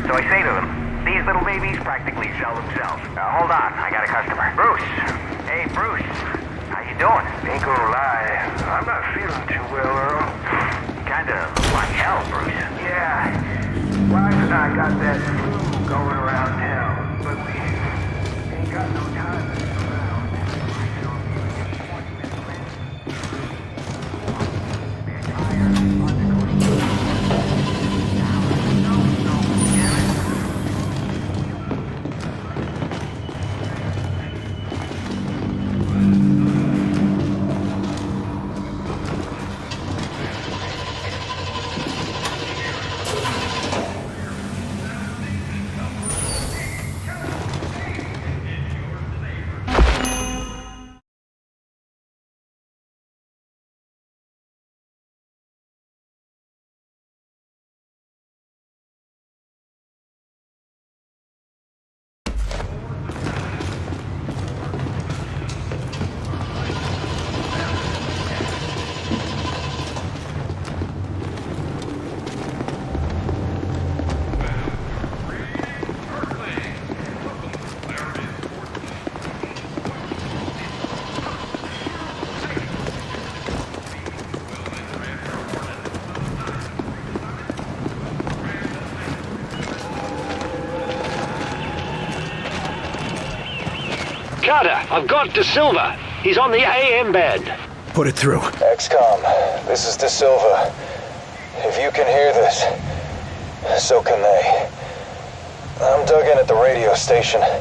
So I say to them, these little babies practically sell themselves. Hold on, I got a customer. Bruce. Hey, Bruce. How you doing? Ain't gonna lie, I'm not feeling too well, Earl. Kinda like hell, Bruce. Yeah. Wife and I got that flu going around town, but we ain't got no time to sit around. Carter, I've got De Silva. He's on the AM band. Put it through. XCOM, this is De Silva. If you can hear this, so can they. I'm dug in at the radio station. I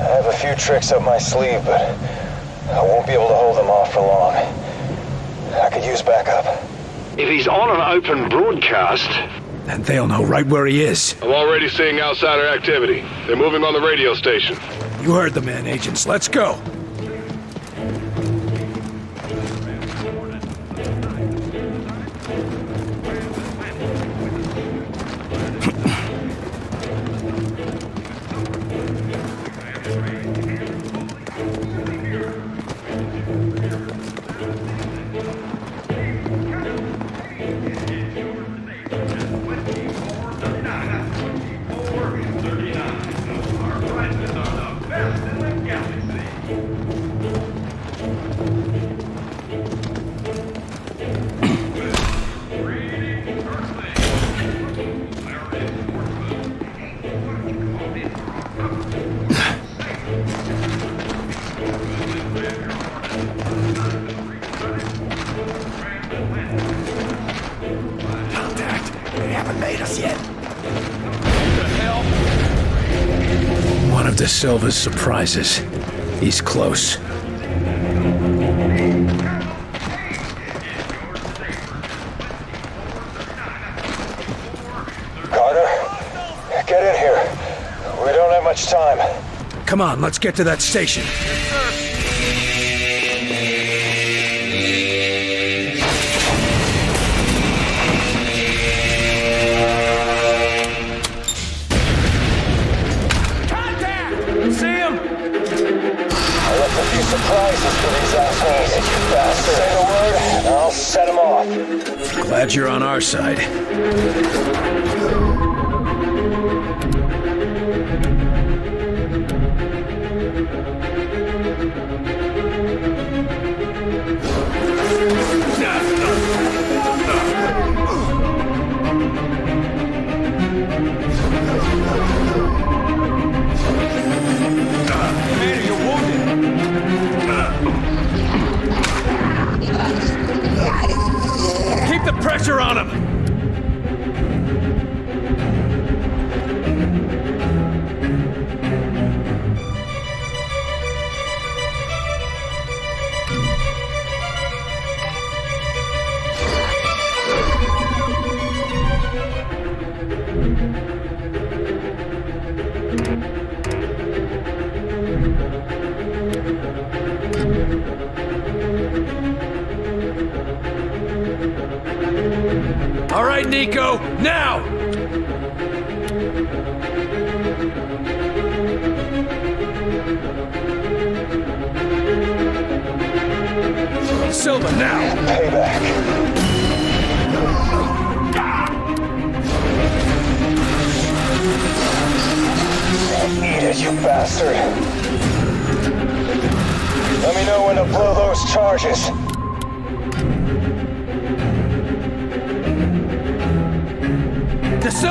have a few tricks up my sleeve, but I won't be able to hold them off for long. I could use backup. If he's on an open broadcast... And they'll know right where he is. I'm already seeing outsider activity. They're moving on the radio station. You heard the man, agents. Let's go. De Silva's surprises. He's close. Carter, get in here. We don't have much time. Come on, let's get to that station. Surprises for these assholes. Say the word, and I'll set them off. Glad you're on our side. Pressure on him! All right, Nico, now! Silva, now! Payback.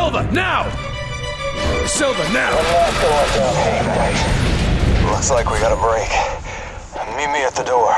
Silva, now! Silva, now! I'm not going down here. Looks like we got a break. Meet me at the door.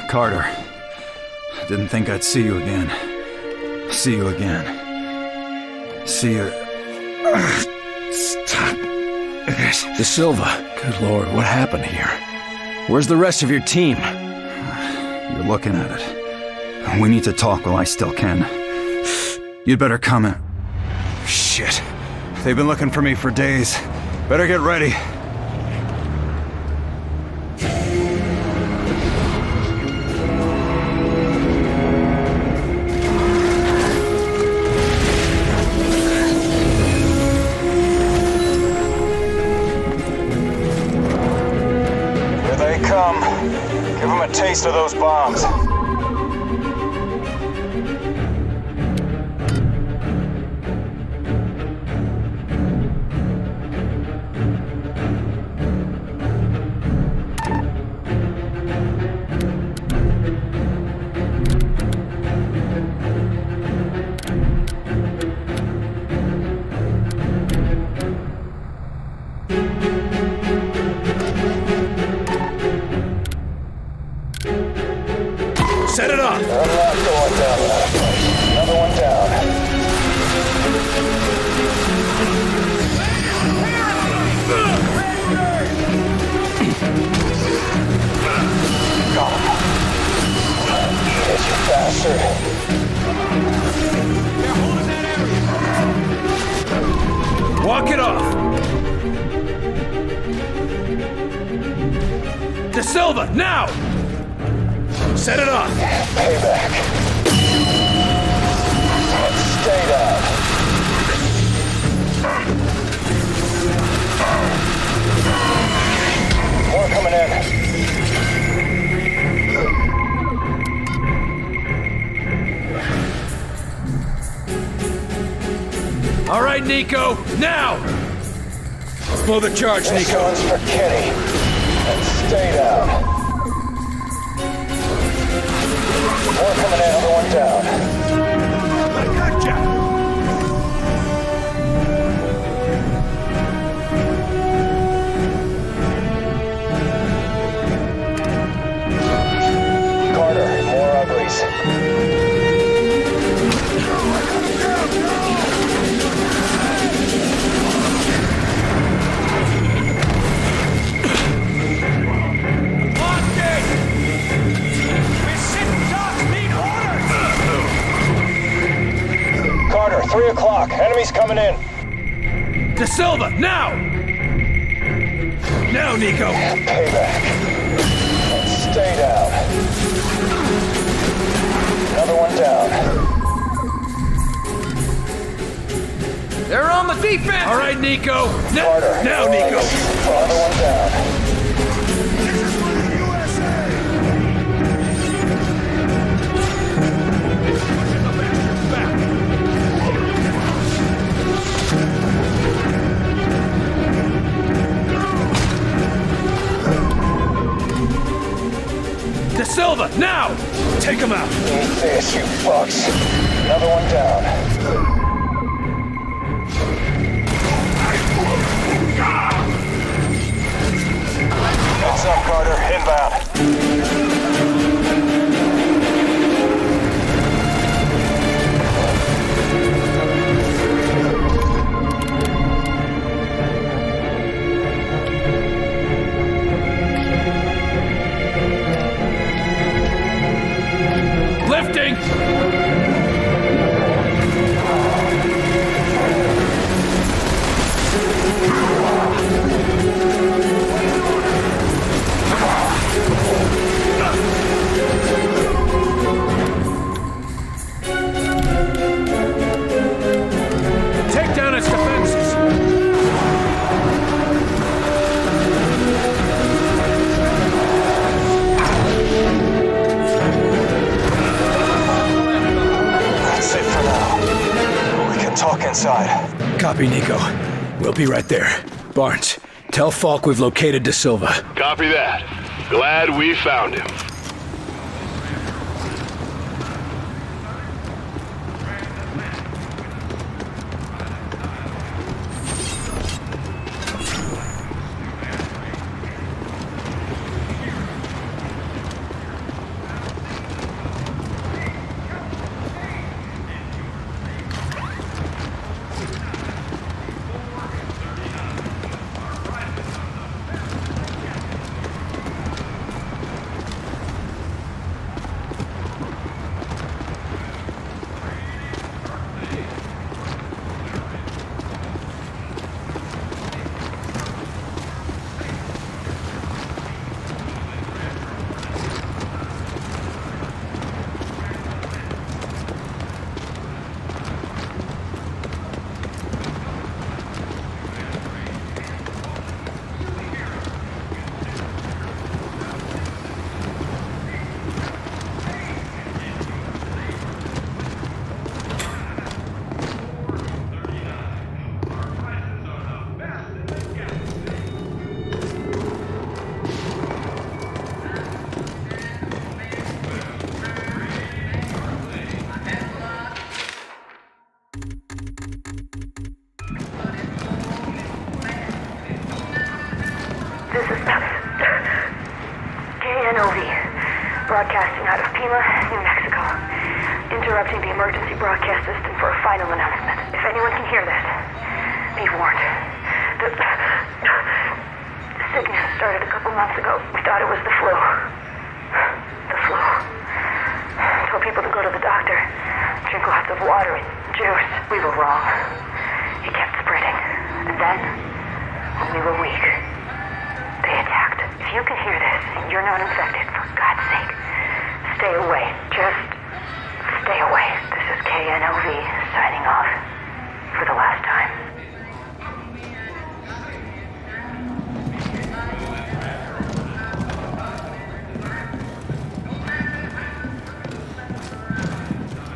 Carter, didn't think I'd see you again. See you again. See you... Stop this. De Silva, good lord, what happened here? Where's the rest of your team? You're looking at it. We need to talk while I still can. You'd better come in. Shit. They've been looking for me for days. Better get ready. Give him a taste of those bombs. Set it off! I'm not going down that place. Another one down. Got him. Yes, you bastard. Walk it off! De Silva, now! Set it off! Payback. Stay down. More coming in. All right, Nico, now! Blow the charge, This Nico. one's for Kitty. And stay down. More coming in, other one down. I gotcha! Carter, more uglies. Carter, 3 o'clock. Enemies coming in. De Silva, now! Now, Nico! Payback. And stay down. Another one down. They're on the defense! All right, Nico! Carter. Now, Nico! Another one down. De Silva, now! Take him out! Eat this, you fucks. Another one down. Heads up, Carter. Inbound. Lifting! can talk inside. Copy, Nico. We'll be right there. Barnes, tell Falk we've located De Silva. Copy that. Glad we found him. This is KNOV, broadcasting out of Pima, New Mexico. Interrupting the emergency broadcast system for a final announcement. If anyone can hear this, be warned. The sickness started a couple months ago. We thought it was the flu. The flu. Told people to go to the doctor, drink lots of water and juice. We were wrong. It kept spreading. And then, when we were weak, they attacked. If you can hear this and you're not infected, for God's sake, stay away. Just stay away. This is KNOV signing off for the last time.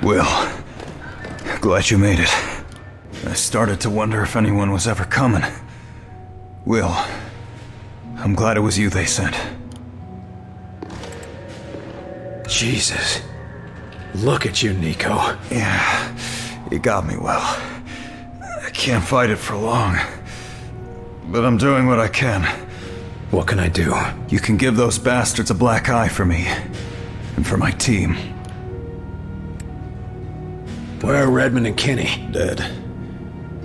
Will, glad you made it. I started to wonder if anyone was ever coming. Will, I'm glad it was you they sent. Jesus. Look at you, Nico. Yeah, you got me, Will. I can't fight it for long. But I'm doing what I can. What can I do? You can give those bastards a black eye for me. And for my team. Where are Redmond and Kinney? Dead.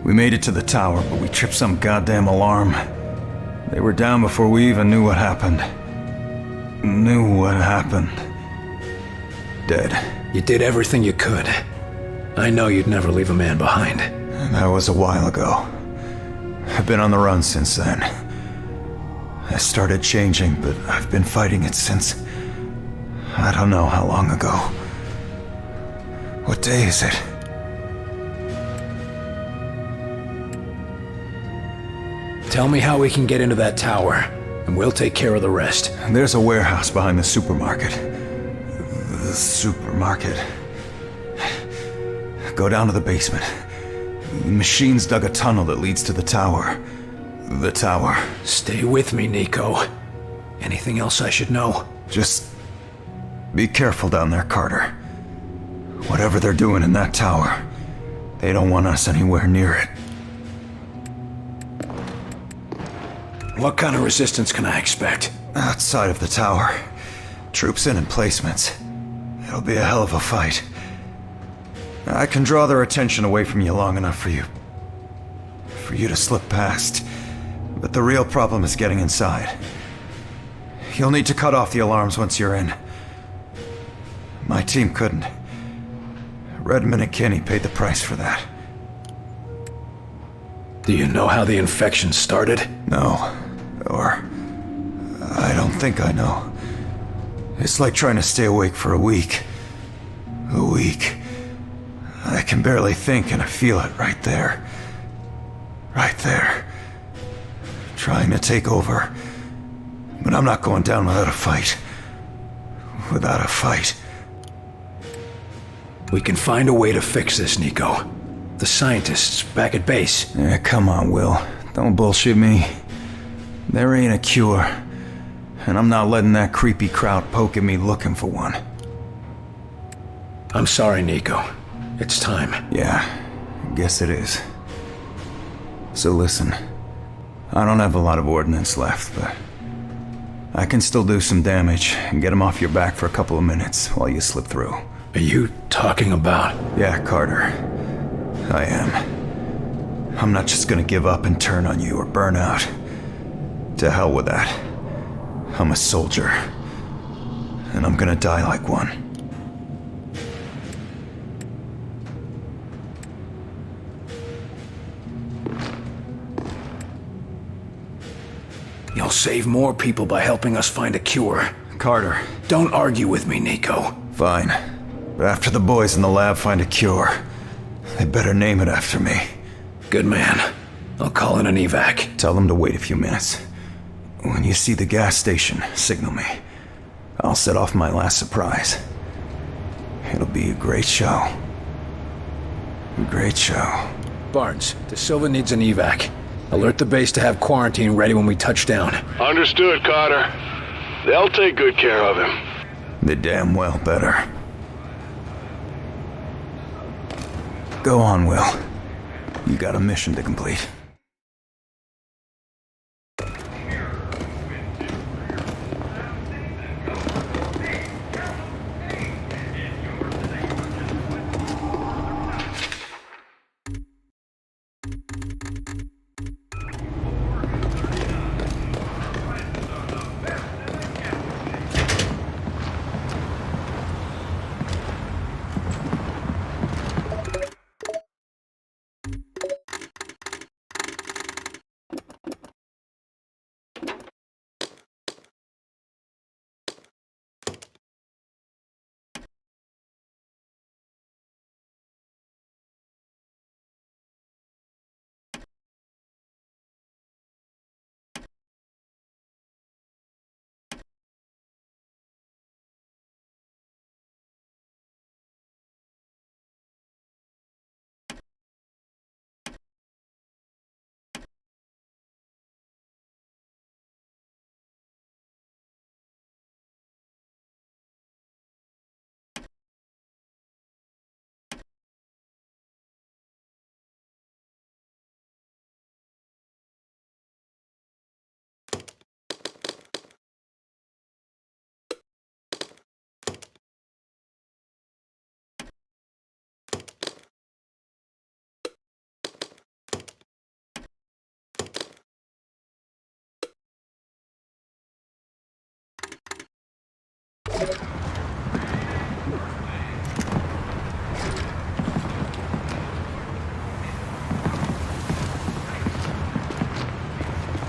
We made it to the tower, but we tripped some goddamn alarm. They were down before we even knew what happened. Dead. You did everything you could. I know you'd never leave a man behind. And that was a while ago. I've been on the run since then. I started changing, but I've been fighting it since... I don't know how long ago. What day is it? Tell me how we can get into that tower, and we'll take care of the rest. There's a warehouse behind the supermarket. The supermarket. Go down to the basement. The machines dug a tunnel that leads to the tower. The tower. Stay with me, Nico. Anything else I should know? Just... be careful down there, Carter. Whatever they're doing in that tower, they don't want us anywhere near it. What kind of resistance can I expect? Outside of the tower. Troops in emplacements. It'll be a hell of a fight. I can draw their attention away from you long enough for you to slip past. But the real problem is getting inside. You'll need to cut off the alarms once you're in. My team couldn't. Redmond and Kinney paid the price for that. Do you know how the infection started? No. Or... I don't think I know. It's like trying to stay awake for a week. A week. I can barely think and I feel it right there. Right there. Trying to take over. But I'm not going down without a fight. Without a fight. We can find a way to fix this, Nico. the scientists back at base. Yeah, come on, Will. Don't bullshit me. There ain't a cure. And I'm not letting that creepy crowd poke at me looking for one. I'm sorry, Nico. It's time. Yeah, I guess it is. So listen, I don't have a lot of ordnance left, but I can still do some damage and get them off your back for a couple of minutes while you slip through. Are you talking about? Yeah, Carter. I am. I'm not just gonna give up and turn on you or burn out. To hell with that. I'm a soldier. And I'm gonna die like one. You'll save more people by helping us find a cure. Carter. Don't argue with me, Nico. Fine. But after the boys in the lab find a cure, they better name it after me. Good man. I'll call in an evac. Tell them to wait a few minutes. When you see the gas station, signal me. I'll set off my last surprise. It'll be a great show. A great show. Barnes, De Silva needs an evac. Alert the base to have quarantine ready when we touch down. Understood, Carter. They'll take good care of him. They damn well better. Go on, Will. You got a mission to complete.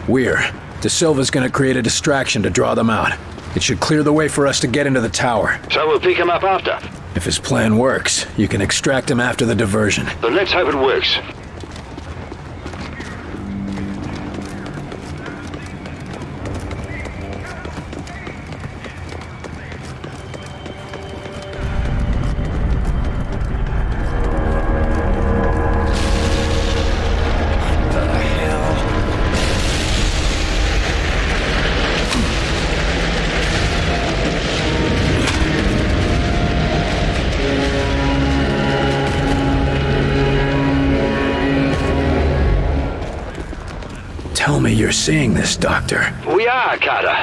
We're. De Silva's gonna create a distraction to draw them out. It should clear the way for us to get into the tower. So we'll pick him up after. If his plan works, you can extract him after the diversion. But let's hope it works. Tell me you're seeing this, Doctor. We are, Carter.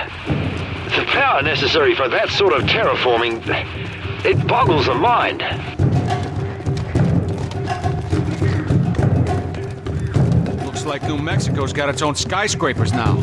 The power necessary for that sort of terraforming, it boggles the mind. Looks like New Mexico's got its own skyscrapers now.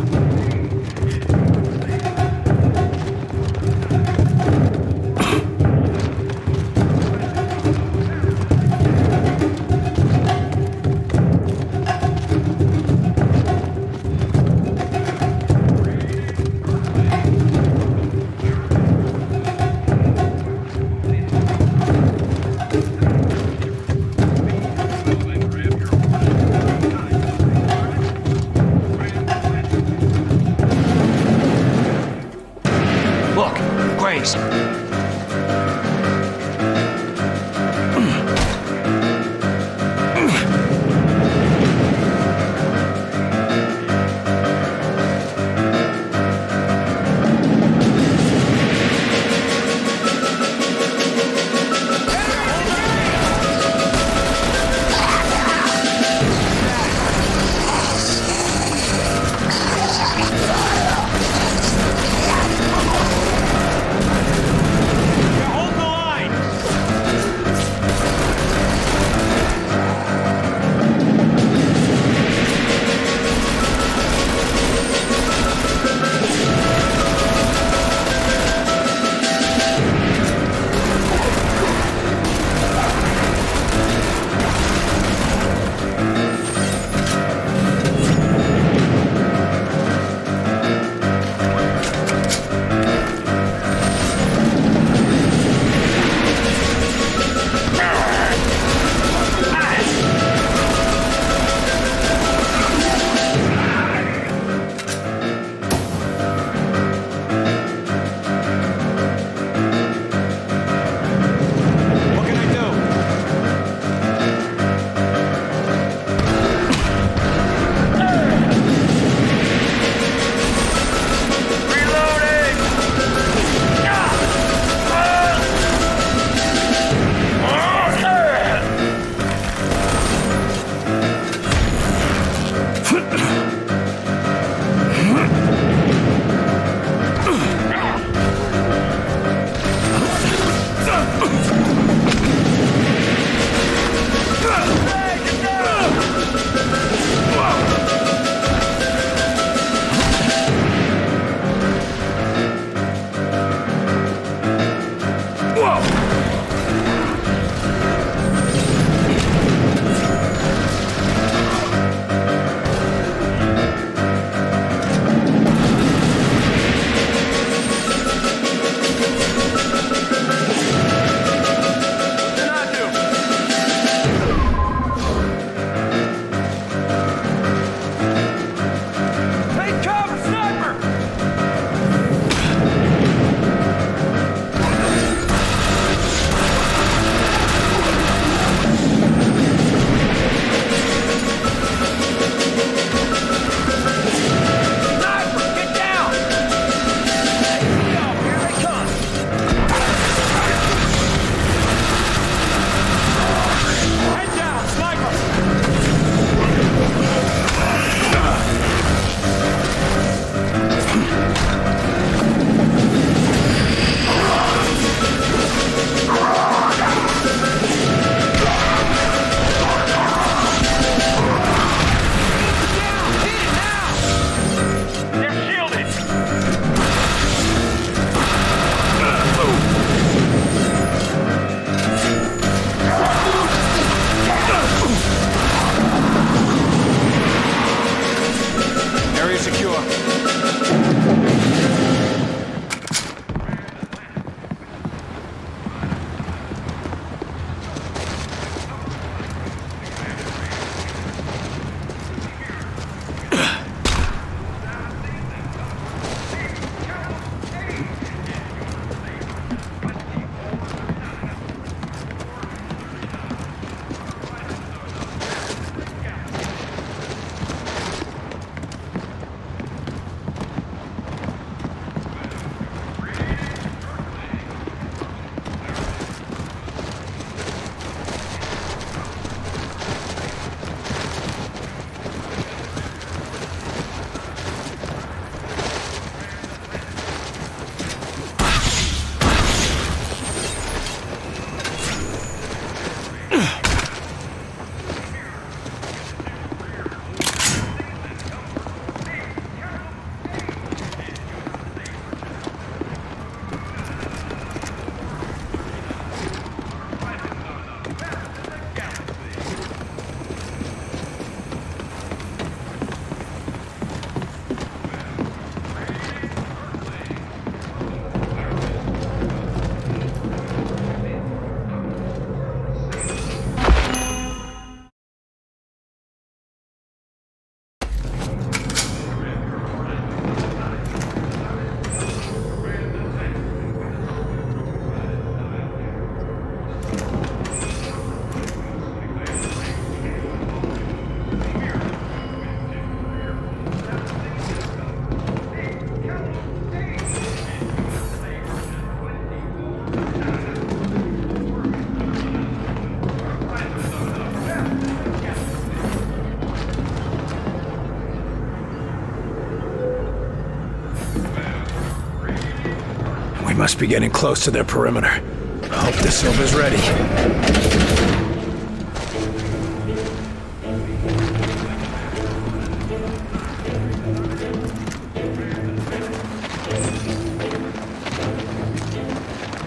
must be getting close to their perimeter. I hope the Silva's ready.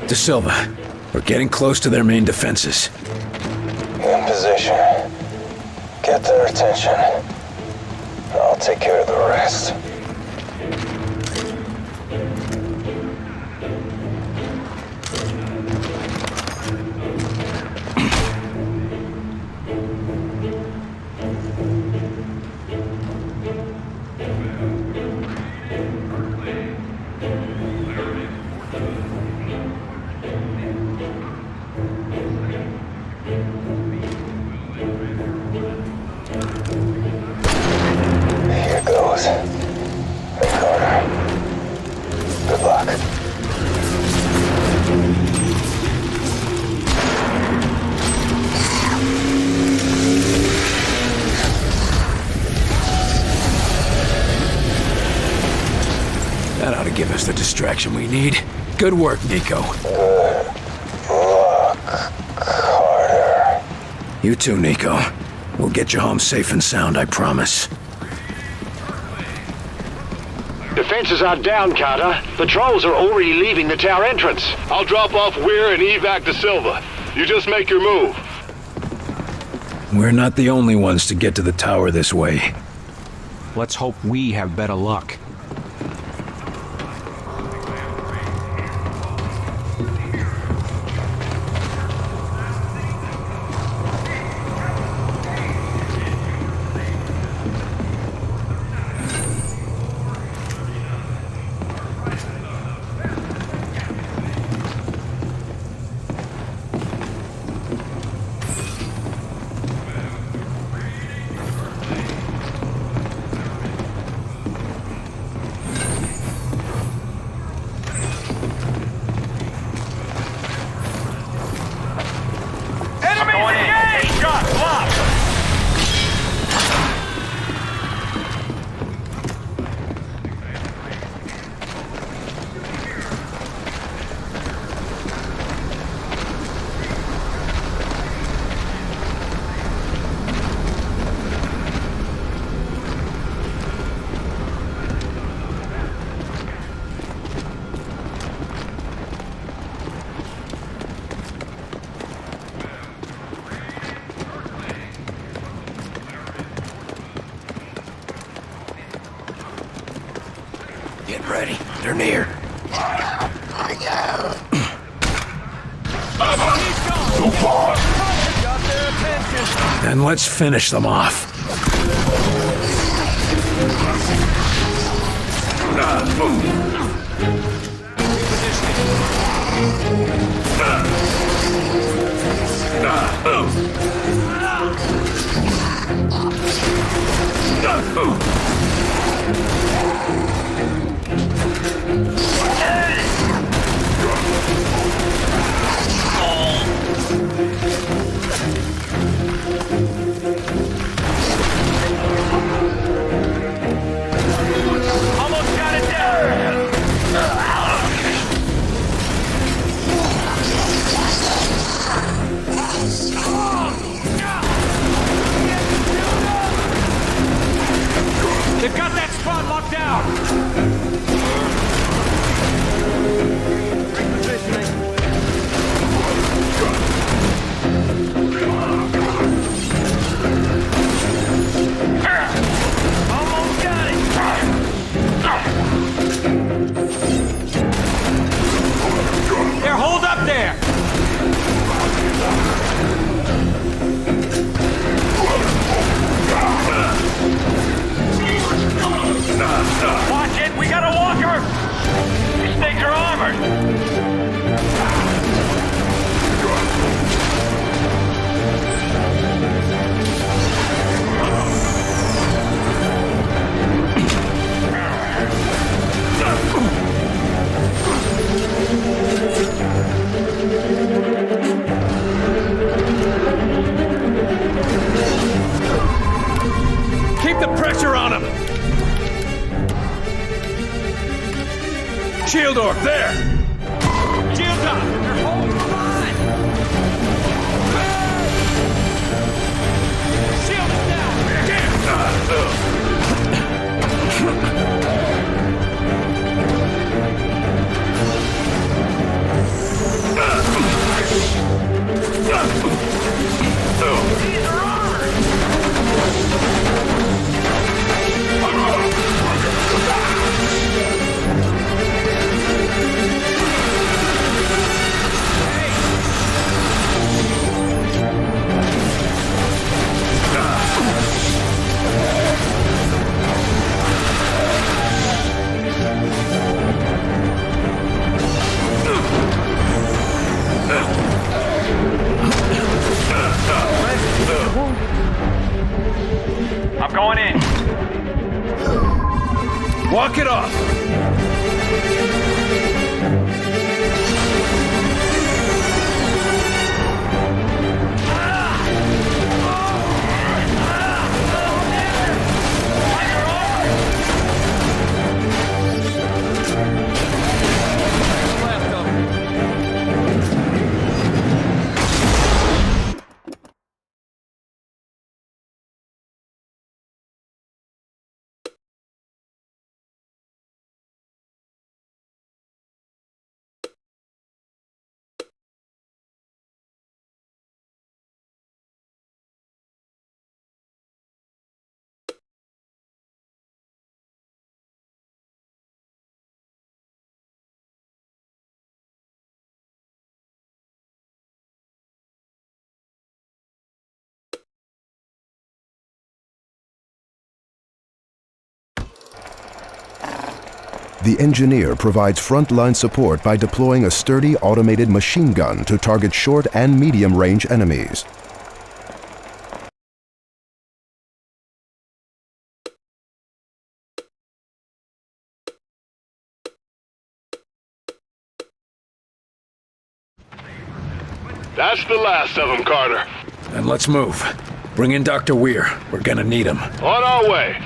De Silva, we're getting close to their main defenses. In position. Get their attention. I'll take care of the rest. Here goes. Hey, Carter. Good luck. That ought to give us the distraction we need. Good work, Nico. Good luck, Carter. You too, Nico. We'll get you home safe and sound, I promise. Defenses are down, Carter. Patrols are already leaving the tower entrance. I'll drop off Weir and evac to Silva. You just make your move. We're not the only ones to get to the tower this way. Let's hope we have better luck. Get ready. They're near. Then let's finish them off. They've got that spot locked down! Almost got it! There, hold up there! Watch it! We got a walker! These things are armored! Keep the pressure on them! Shield orb, there! Stop! You're holding the line! Shield is down! Damn! These are armored! I'm going in. Walk it off! The engineer provides frontline support by deploying a sturdy automated machine gun to target short and medium-range enemies. That's the last of them, Carter. Then let's move. Bring in Dr. Weir. We're gonna need him. On our way.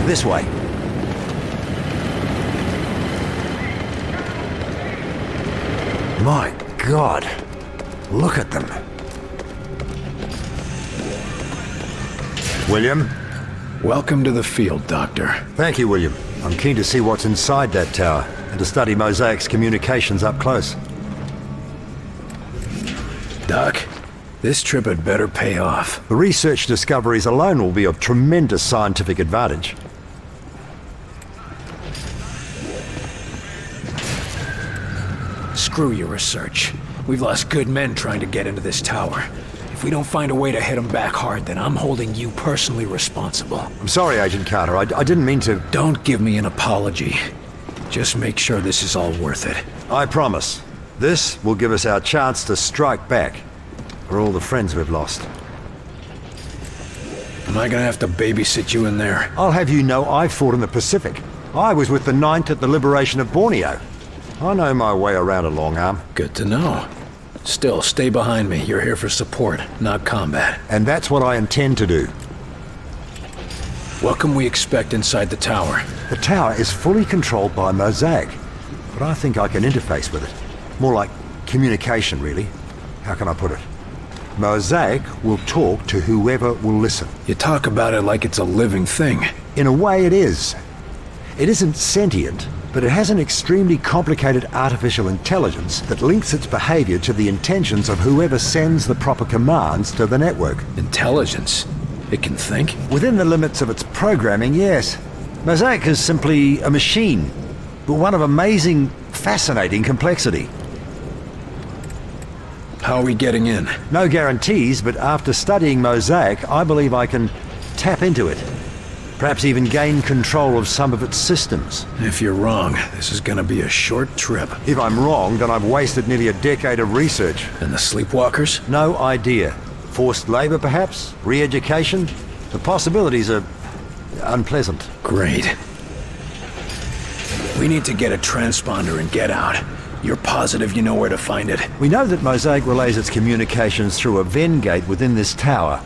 This way. My God. Look at them. William? Welcome to the field, Doctor. Thank you, William. I'm keen to see what's inside that tower and to study Mosaic's communications up close. Doc, this trip had better pay off. The research discoveries alone will be of tremendous scientific advantage. Screw your research. We've lost good men trying to get into this tower. If we don't find a way to hit them back hard, then I'm holding you personally responsible. I'm sorry, Agent Carter. I didn't mean to... Don't give me an apology. Just make sure this is all worth it. I promise. This will give us our chance to strike back for all the friends we've lost. Am I gonna have to babysit you in there? I'll have you know I fought in the Pacific. I was with the 9th at the liberation of Borneo. I know my way around a long arm. Good to know. Still, stay behind me. You're here for support, not combat. And that's what I intend to do. What can we expect inside the tower? The tower is fully controlled by Mosaic, but I think I can interface with it. More like communication, really. How can I put it? Mosaic will talk to whoever will listen. You talk about it like it's a living thing. In a way, it is. It isn't sentient, but it has an extremely complicated artificial intelligence that links its behavior to the intentions of whoever sends the proper commands to the network. Intelligence? It can think? Within the limits of its programming, yes. Mosaic is simply a machine, but one of amazing, fascinating complexity. How are we getting in? No guarantees, but after studying Mosaic, I believe I can tap into it. Perhaps even gain control of some of its systems. If you're wrong, this is gonna be a short trip. If I'm wrong, then I've wasted nearly a decade of research. And the sleepwalkers? No idea. Forced labor, perhaps? Re-education? The possibilities are unpleasant. Great. We need to get a transponder and get out. You're positive you know where to find it? We know that Mosaic relays its communications through a Venn gate within this tower.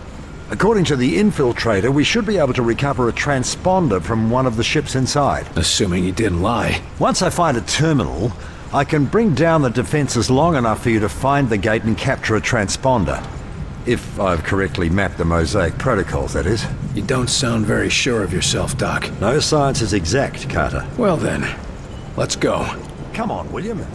According to the infiltrator, we should be able to recover a transponder from one of the ships inside. Assuming he didn't lie. Once I find a terminal, I can bring down the defenses long enough for you to find the gate and capture a transponder. If I've correctly mapped the Mosaic protocols, that is. You don't sound very sure of yourself, Doc. No science is exact, Carter. Well then, let's go. Come on, William.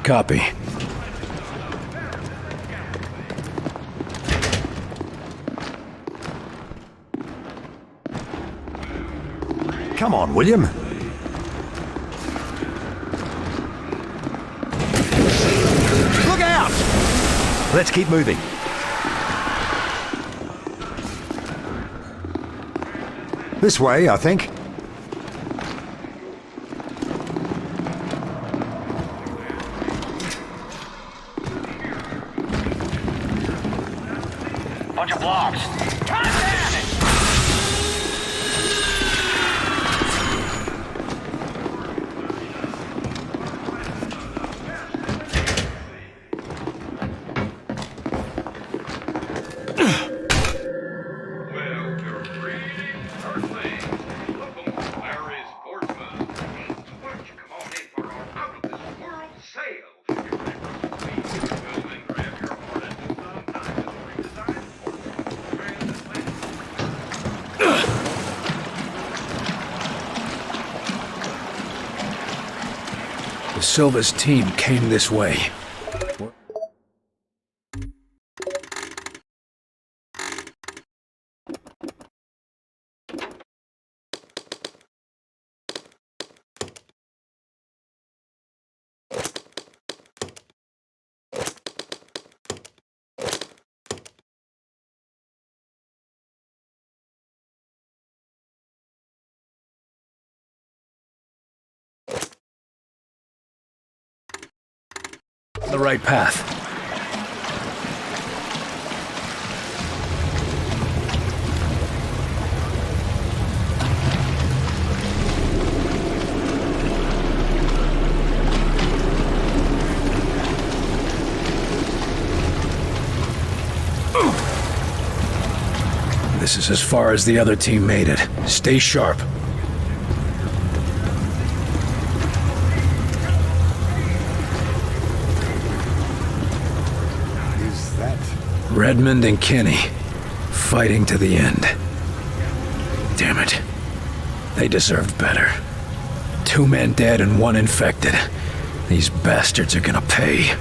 Copy. Come on, William. Look out! Let's keep moving. This way, I think. Bunch of blocks. God damn it! Silva's team came this way. The right path. This is as far as the other team made it. Stay sharp. Redmond and Kinney, fighting to the end. Damn it. They deserved better. 2 men dead and 1 infected. These bastards are gonna pay.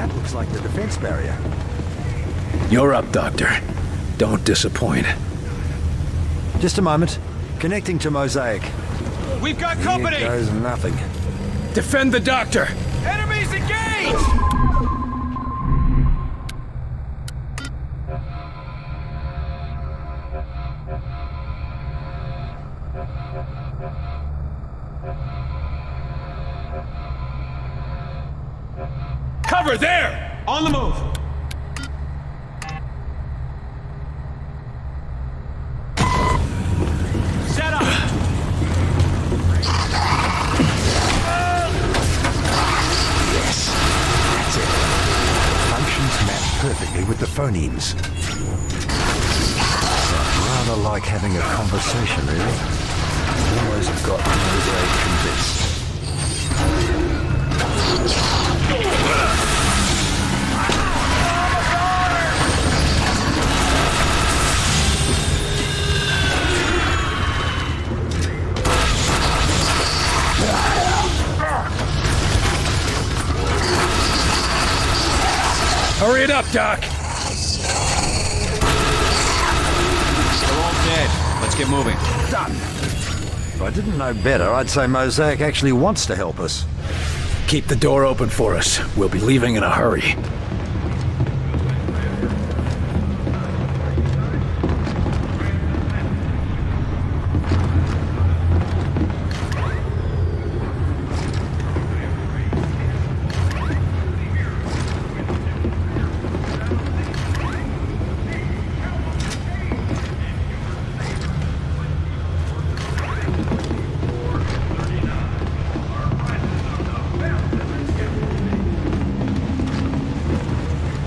That looks like the defense barrier. You're up, Doctor. Don't disappoint. Just a moment. Connecting to Mosaic. We've got company! Here goes nothing. Defend the Doctor! Enemies engaged! Cover there! On the move! Set up! Yes, that's it. Functions map perfectly with the phonemes. I'd rather like having a conversation, really. Almost got Mosaic convinced. Hurry it up, Doc! They're all dead. Let's get moving. Done. If I didn't know better, I'd say Mosaic actually wants to help us. Keep the door open for us. We'll be leaving in a hurry.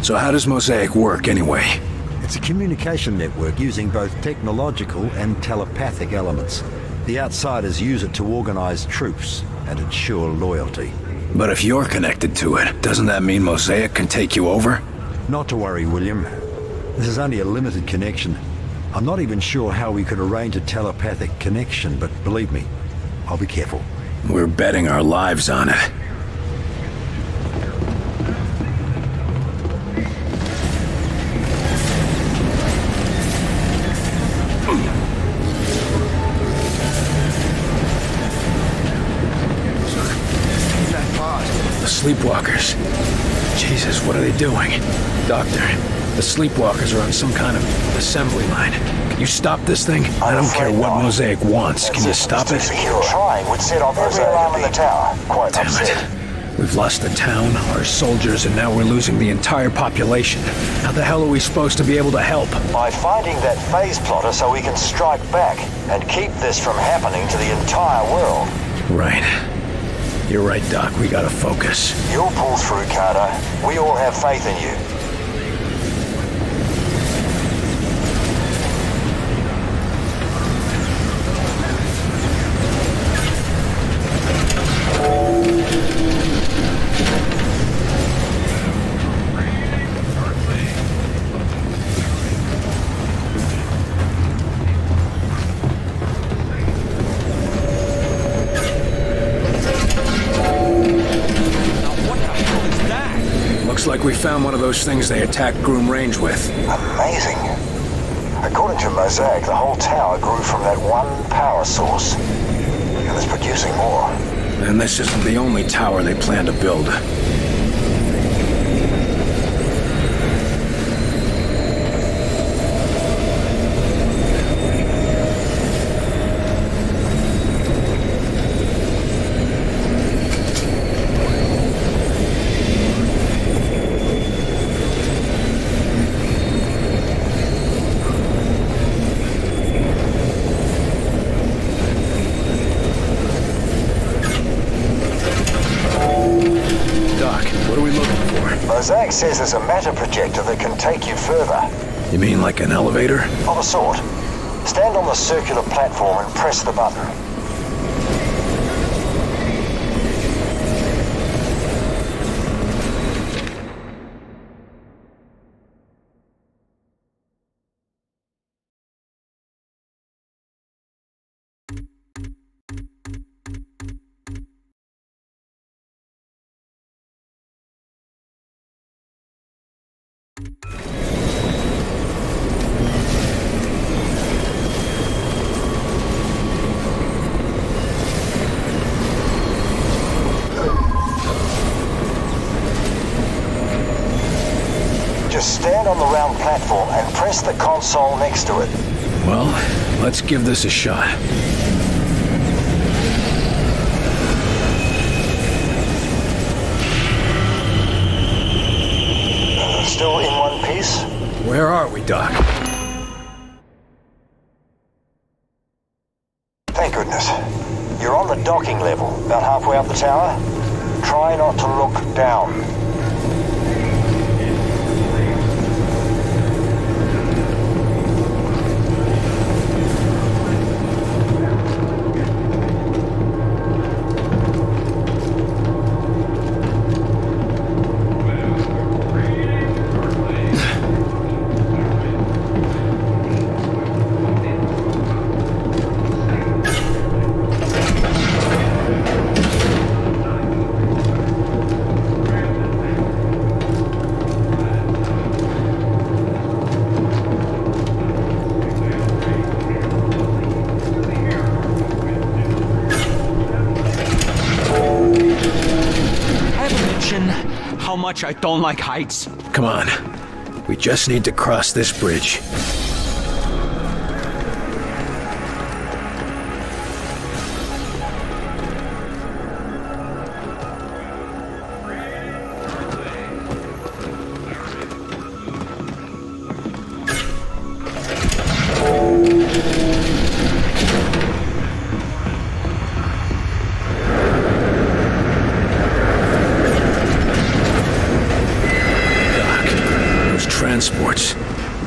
So how does Mosaic work, anyway? It's a communication network using both technological and telepathic elements. The outsiders use it to organize troops and ensure loyalty. But if you're connected to it, doesn't that mean Mosaic can take you over? Not to worry, William. This is only a limited connection. I'm not even sure how we could arrange a telepathic connection, but believe me, I'll be careful. We're betting our lives on it. Sleepwalkers. Jesus, what are they doing? Doctor, the sleepwalkers are on some kind of assembly line. Can you stop this thing? I don't care what Mosaic wants. Can you stop it? Trying would set off every alarm in the tower. Quite Damn it. We've lost the town, our soldiers, and now we're losing the entire population. How the hell are we supposed to be able to help? By finding that phase plotter so we can strike back and keep this from happening to the entire world. Right. You're right, Doc. We gotta focus. You'll pull through, Carter. We all have faith in you. Looks like we found one of those things they attacked Groom Range with. Amazing. According to Mosaic, the whole tower grew from that one power source. And it's producing more. And this isn't the only tower they plan to build. Mosaic says there's a matter projector that can take you further. You mean like an elevator? Of a sort. Stand on the circular platform and press the button. Just stand on the round platform and press the console next to it. Well, let's give this a shot. Still in one piece? Where are we, Doc? Thank goodness. You're on the docking level, about halfway up the tower. Try not to look down. How much I don't like heights. Come on. We just need to cross this bridge. Transports.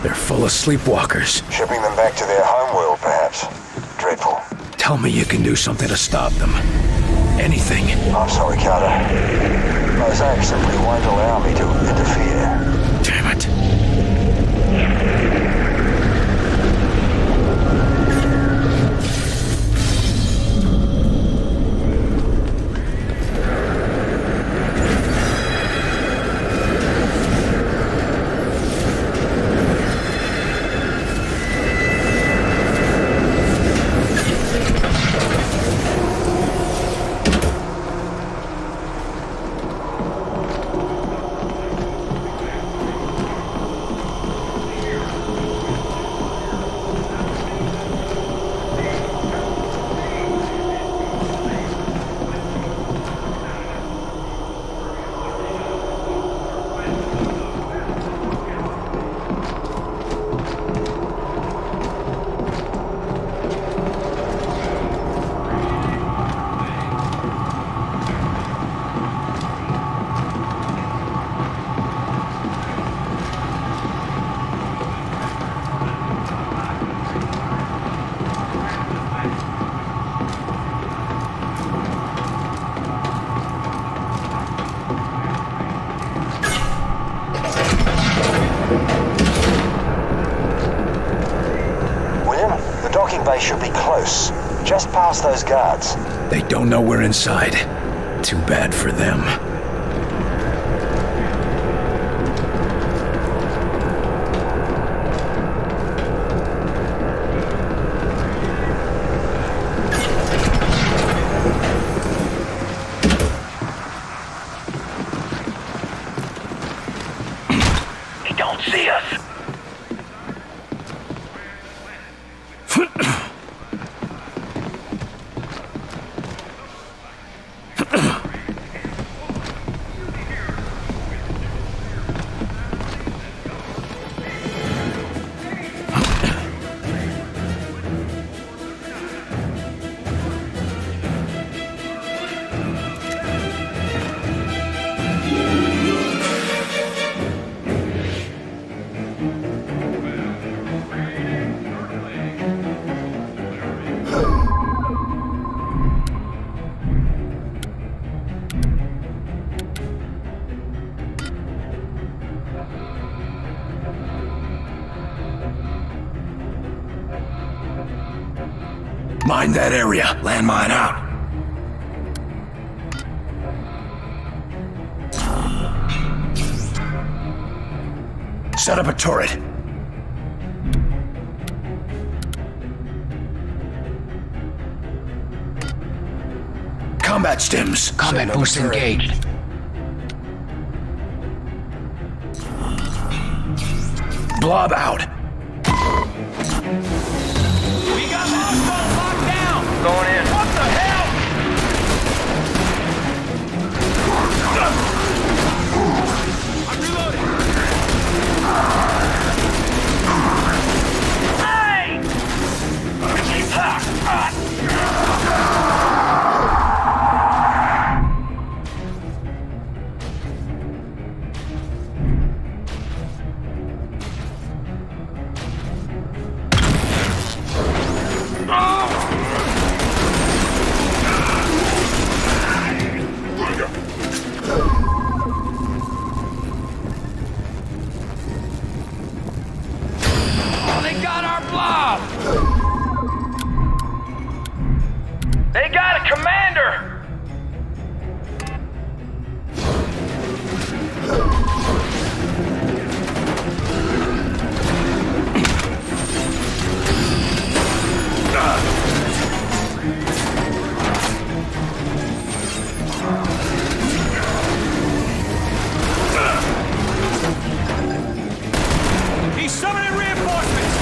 They're full of sleepwalkers. Shipping them back to their homeworld, perhaps. Dreadful. Tell me you can do something to stop them. Anything. I'm sorry, Carter. Mosaic simply won't allow me to interfere. Damn it. They should be close. Just past those guards. They don't know we're inside. Too bad for them. He don't see us. Mind that area. Landmine out. Set up a turret. Combat stims. Combat boost engaged. Blob out. We got Lost locked down! Going in. What the hell? I'm reloading. They got our blob! They got a commander! He's summoning reinforcements!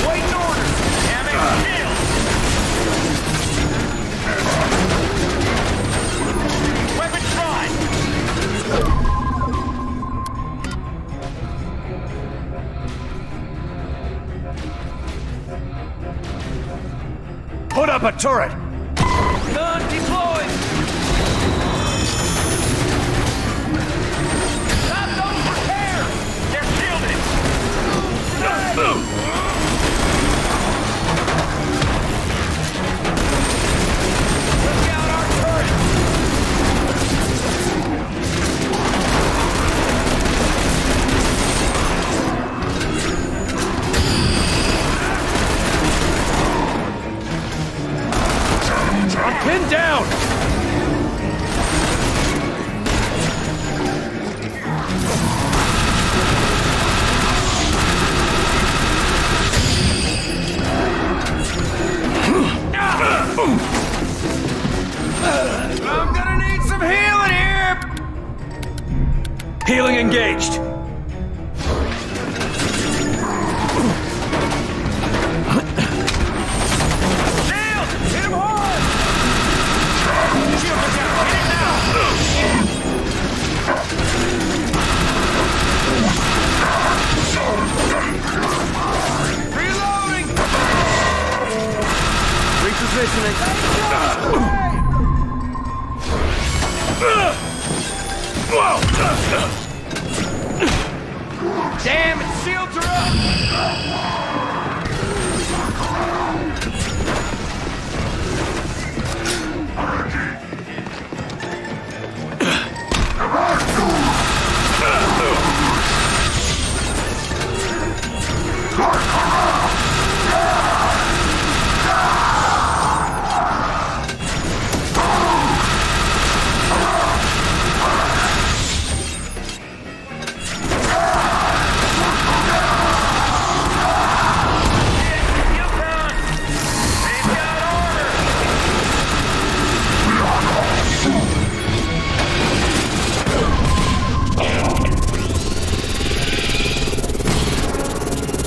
Waiting orders! Damn it, shield! Weapons prime! Put up a turret! Gun deployed! Stop those repairs! They're shielded! Look out our turret! I'm pinned down! I'm gonna need some healing here! Healing engaged. Shield! Hit him hard! Shield, look out! Hit it now! Reloading! Repositioning. Damn it! Shields are up!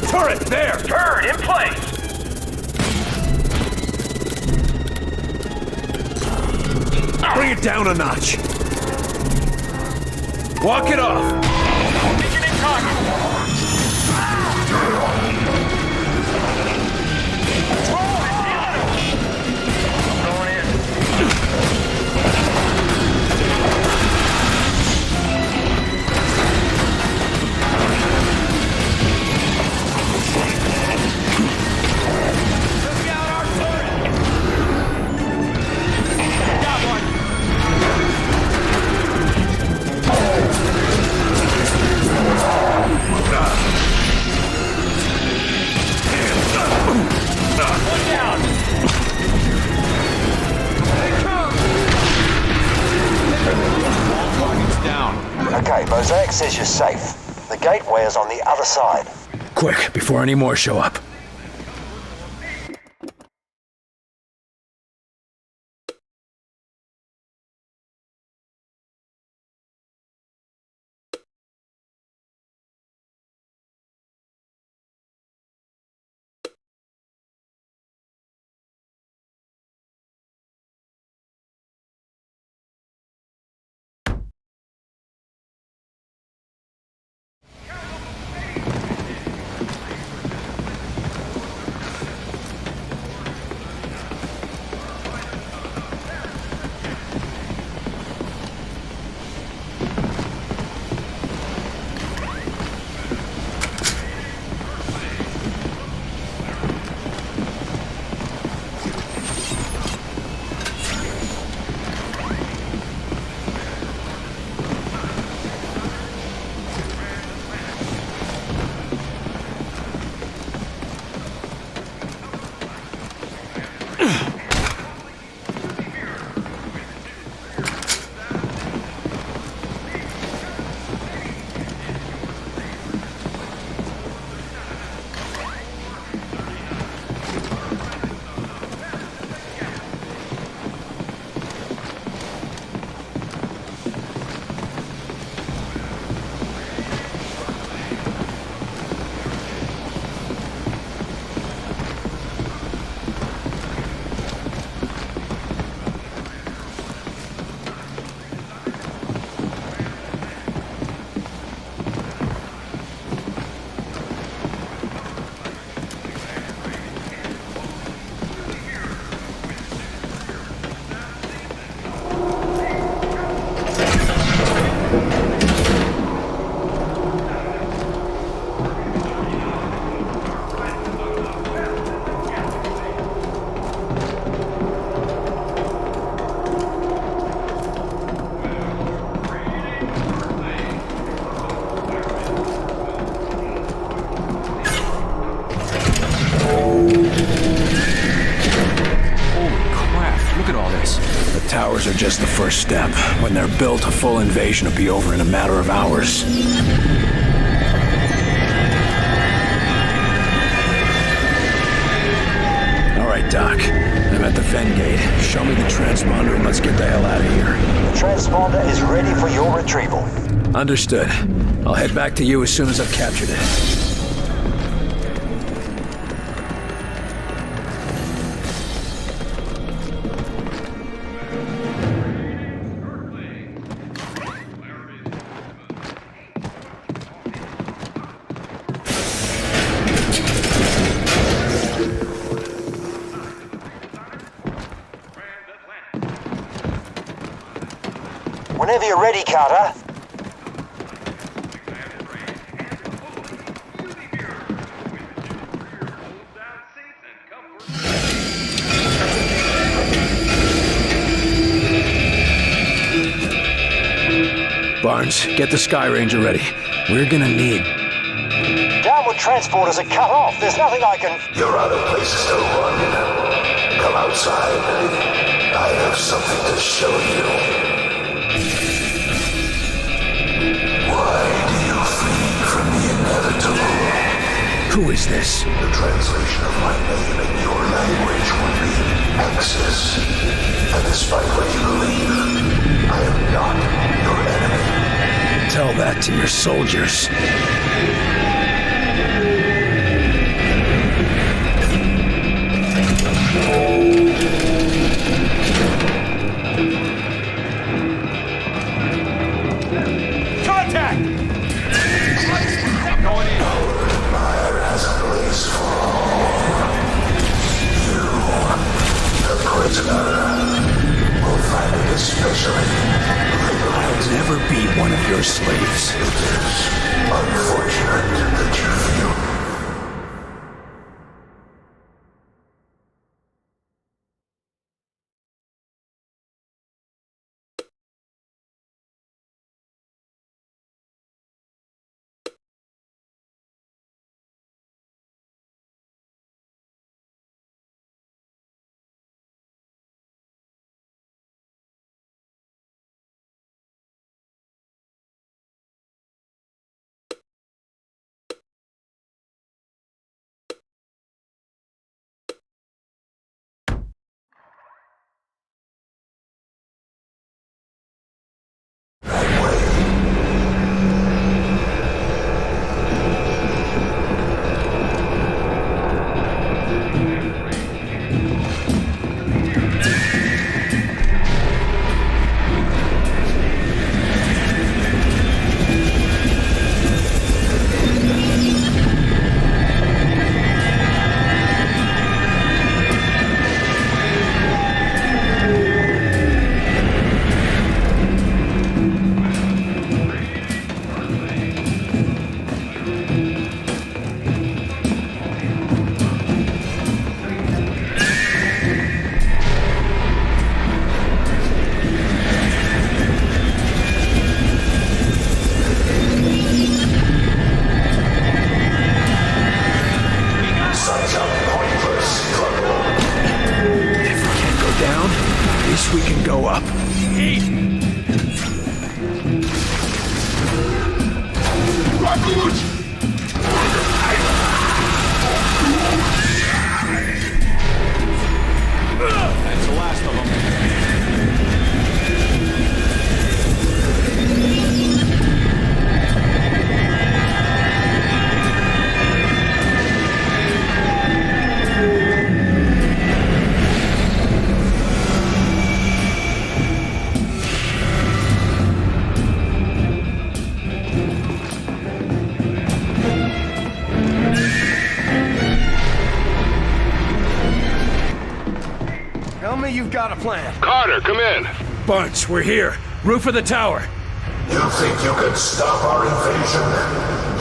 Turret, there! Turret in place! Bring it down a notch. Walk it off. Beginning target! Going in. Look out our turret! Got one! Look out! They come! All targets down. Okay, Mosaic says you're safe. The gateway is on the other side. Quick, before any more show up. towers are just the first step. When they're built, a full invasion will be over in a matter of hours. All right, Doc. I'm at the Fen gate. Show me the transponder and let's get the hell out of here. The transponder is ready for your retrieval. Understood. I'll head back to you as soon as I've captured it. Whenever you're ready, Carter. Barnes, get the Sky Ranger ready. We're gonna need... Downward transporters are cut off. There's nothing I can... You're out of places to run. Come outside. I have something to show you. Why do you flee from the inevitable? Who is this? The translation of my name in your language would be Axis. And despite what you believe, I am not your enemy. Tell that to your soldiers. Contact! Going in. Fire has a place for all. You, the prisoner, will find it especially liberating. I'll never be one of your slaves. It is unfortunate that you feel. We can go up. That's the last of them. You've got a plan. Carter, come in. Barnes, we're here. Roof of the tower. You think you can stop our invasion?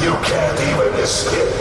You can't even escape.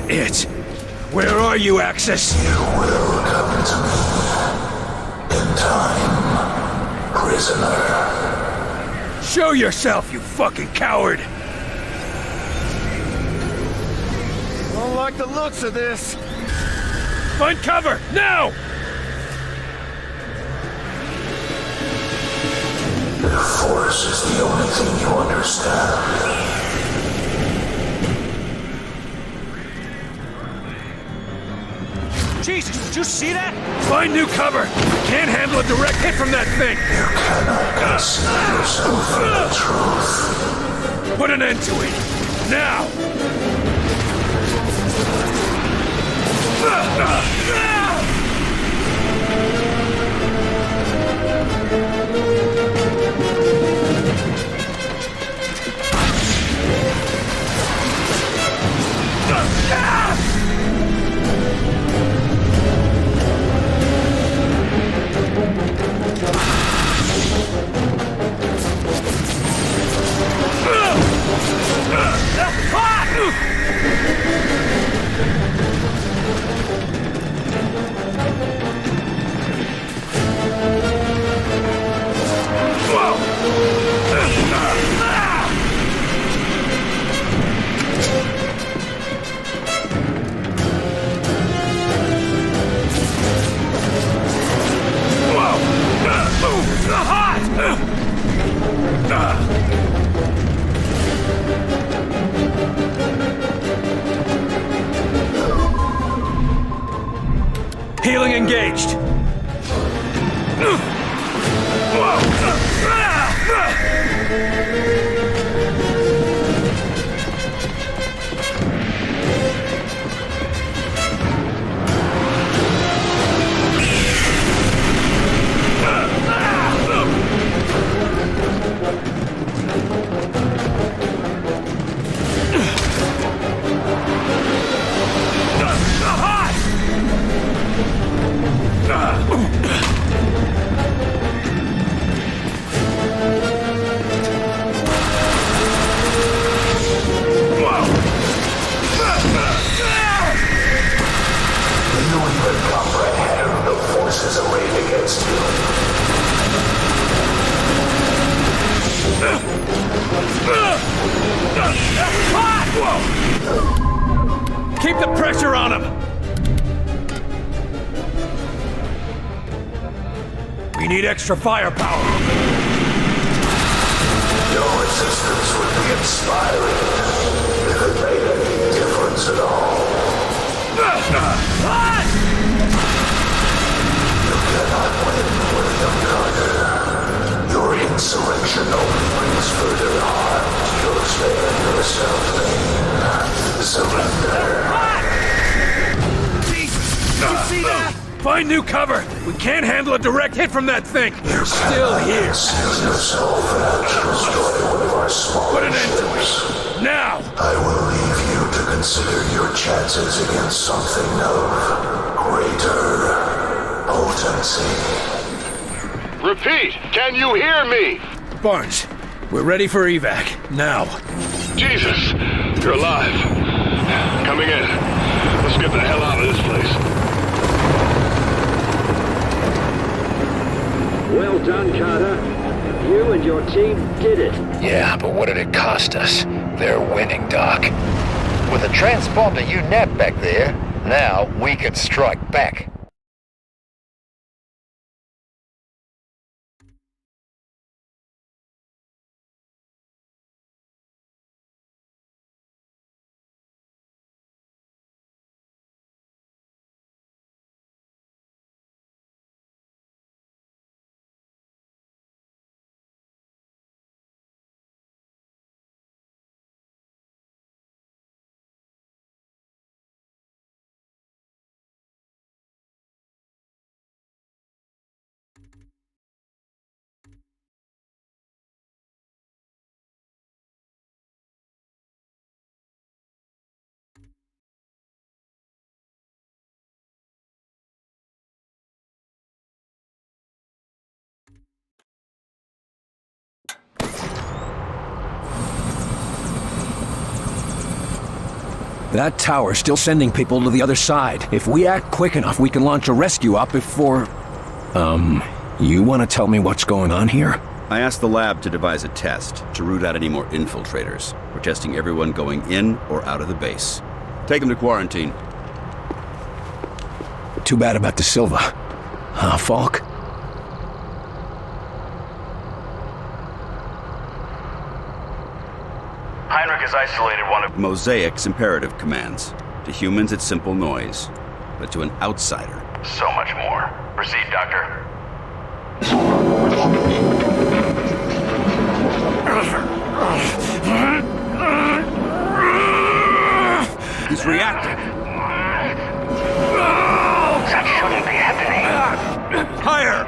it. Where are you, Axis? You will come to me. In time, prisoner. Show yourself, you fucking coward! Don't like the looks of this. Find cover, now! The Force is the only thing you understand. Jesus, did you see that? Find new cover! Can't handle a direct hit from that thing! You cannot conceal yourself from the truth. Put an end to it! Now! Healing engaged. Keep the pressure on him! We need extra firepower. Your resistance would be inspiring if it made any difference at all. You cannot win, William Carter. Your insurrection only brings further harm to yourself. Surrender. You see that? Find new cover! We can't handle a direct hit from that thing! They're still here! Conceal yourself and destroy one of our smaller Put an end to ships. it! Now! I will leave you to consider your chances against something of greater potency. Repeat, can you hear me? Barnes, we're ready for evac. Now. Jesus, you're alive. Coming in. Let's get the hell out of this place. Well done, Carter. You and your team did it. Yeah, but what did it cost us? They're winning, Doc. With a transponder you nabbed back there, now we can strike back. That tower's still sending people to the other side. If we act quick enough, we can launch a rescue op before... you want to tell me what's going on here? I asked the lab to devise a test to root out any more infiltrators. We're testing everyone going in or out of the base. Take them to quarantine. Too bad about the Silva. Huh, Falk? Heinrich has isolated one of... Mosaic's imperative commands. To humans, it's simple noise. But to an outsider... So much more. Proceed, Doctor. He's reacting. That shouldn't be happening. Higher!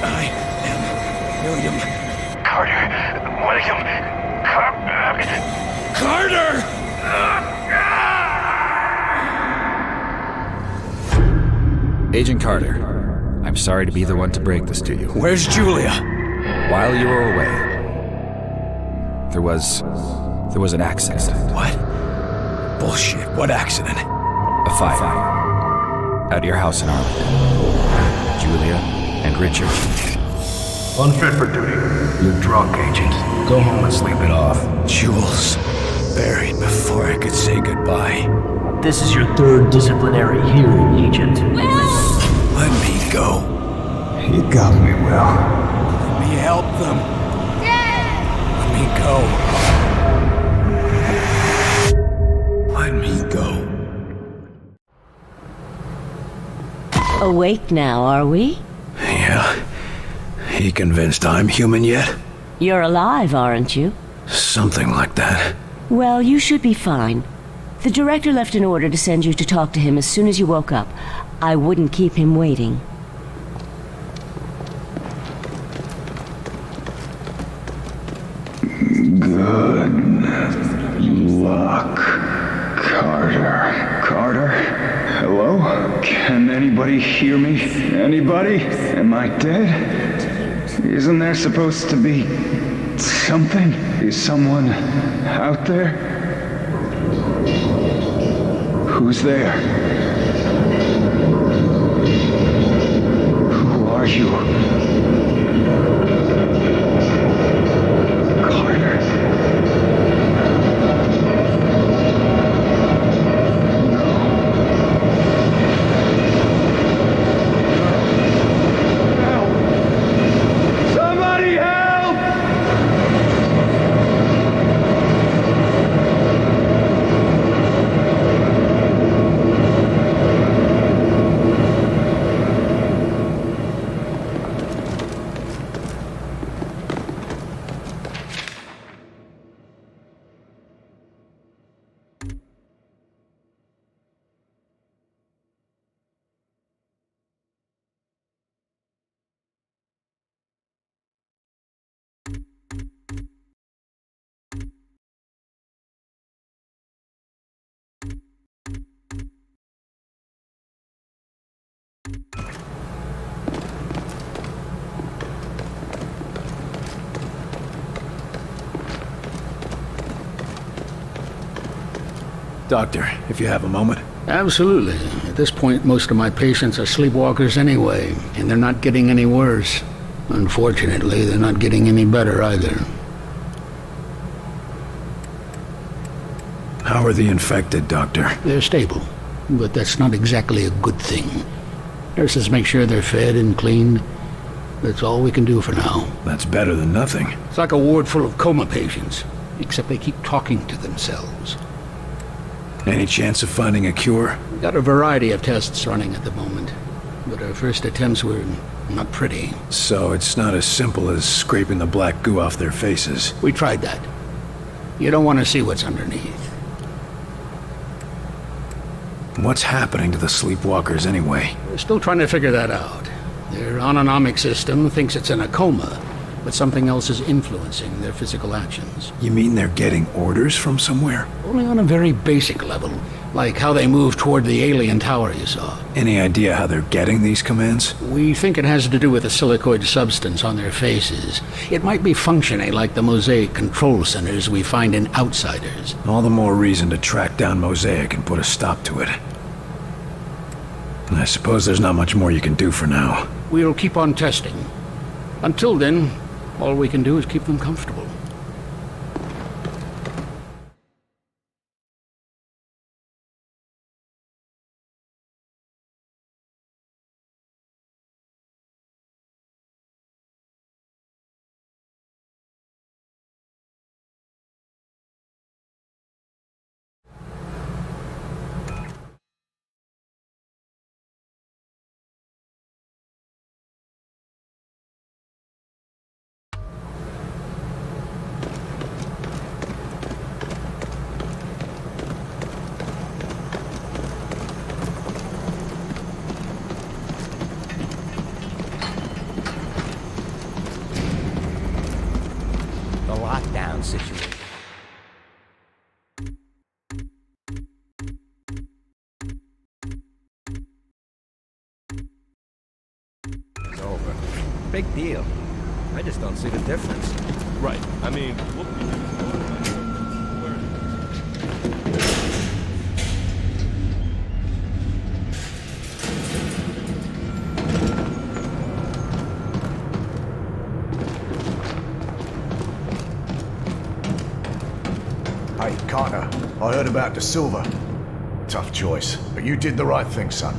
I am William Carter. William. Carter! Agent Carter, I'm sorry to be the one to break this to you. Where's Julia? While you were away, there was an accident. What? Bullshit. What accident? A fire. At your house in Arlington. Julia and Richard. Unfit for duty. You're drunk, Agent. Go home and sleep it off. Jules. Buried before I could say goodbye. This is your third disciplinary hearing, Agent. Let me go. You got me, Will. Let me help them. Let me go. Let me go. Awake now, are we? Yeah. He convinced I'm human yet? You're alive, aren't you? Something like that. Well, you should be fine. The director left an order to send you to talk to him as soon as you woke up. I wouldn't keep him waiting. Good luck, Carter. Carter? Hello? Can anybody hear me? Anybody? Am I dead? Isn't there supposed to be something? Is someone out there? Who's there? Who are you? Carter. Somebody help! Doctor, if you have a moment. Absolutely. At this point, most of my patients are sleepwalkers anyway, and they're not getting any worse. Unfortunately, they're not getting any better either. How are the infected, Doctor? They're stable, but that's not exactly a good thing. Nurses make sure they're fed and cleaned. That's all we can do for now. That's better than nothing. It's like a ward full of coma patients, except they keep talking to themselves. Any chance of finding a cure? We've got a variety of tests running at the moment, but our first attempts were not pretty. So it's not as simple as scraping the black goo off their faces. We tried that. You don't want to see what's underneath. What's happening to the sleepwalkers anyway? We're still trying to figure that out. Their autonomic system thinks it's in a coma, but something else is influencing their physical actions. You mean they're getting orders from somewhere? Only on a very basic level, Like how they move toward the alien tower you saw. Any idea how they're getting these commands? We think it has to do with the silicoid substance on their faces. It might be functioning like the Mosaic control centers we find in Outsiders. All the more reason to track down Mosaic and put a stop to it. I suppose there's not much more you can do for now. We'll keep on testing. Until then, all we can do is keep them comfortable. Lockdown situation. It's over. Big deal. I just don't see the difference. Right. I mean, Hey, Carter, I heard about the silver. Tough choice, but you did the right thing, son.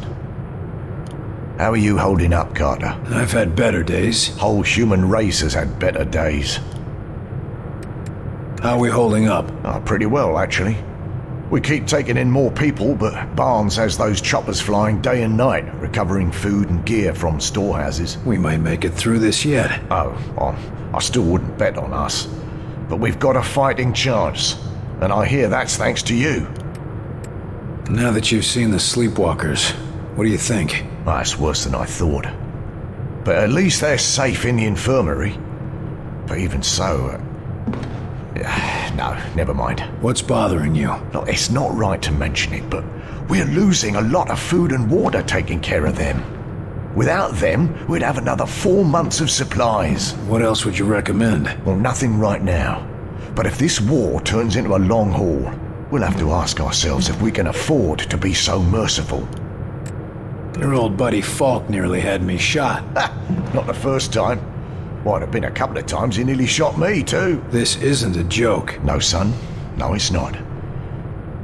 How are you holding up, Carter? I've had better days. Whole human race has had better days. How are we holding up? Pretty well, actually. We keep taking in more people, but Barnes has those choppers flying day and night, recovering food and gear from storehouses. We might make it through this yet. Oh, well, I still wouldn't bet on us. But we've got a fighting chance. And I hear that's thanks to you. Now that you've seen the sleepwalkers, what do you think? That's worse than I thought. But at least they're safe in the infirmary. But even so... no, never mind. What's bothering you? Look, it's not right to mention it, but we're losing a lot of food and water taking care of them. Without them, we'd have another 4 months of supplies. What else would you recommend? Well, nothing right now. But if this war turns into a long haul, we'll have to ask ourselves if we can afford to be so merciful. Your old buddy Falk nearly had me shot. Not the first time. Why, there've been a couple of times he nearly shot me, too. This isn't a joke. No, son. No, it's not.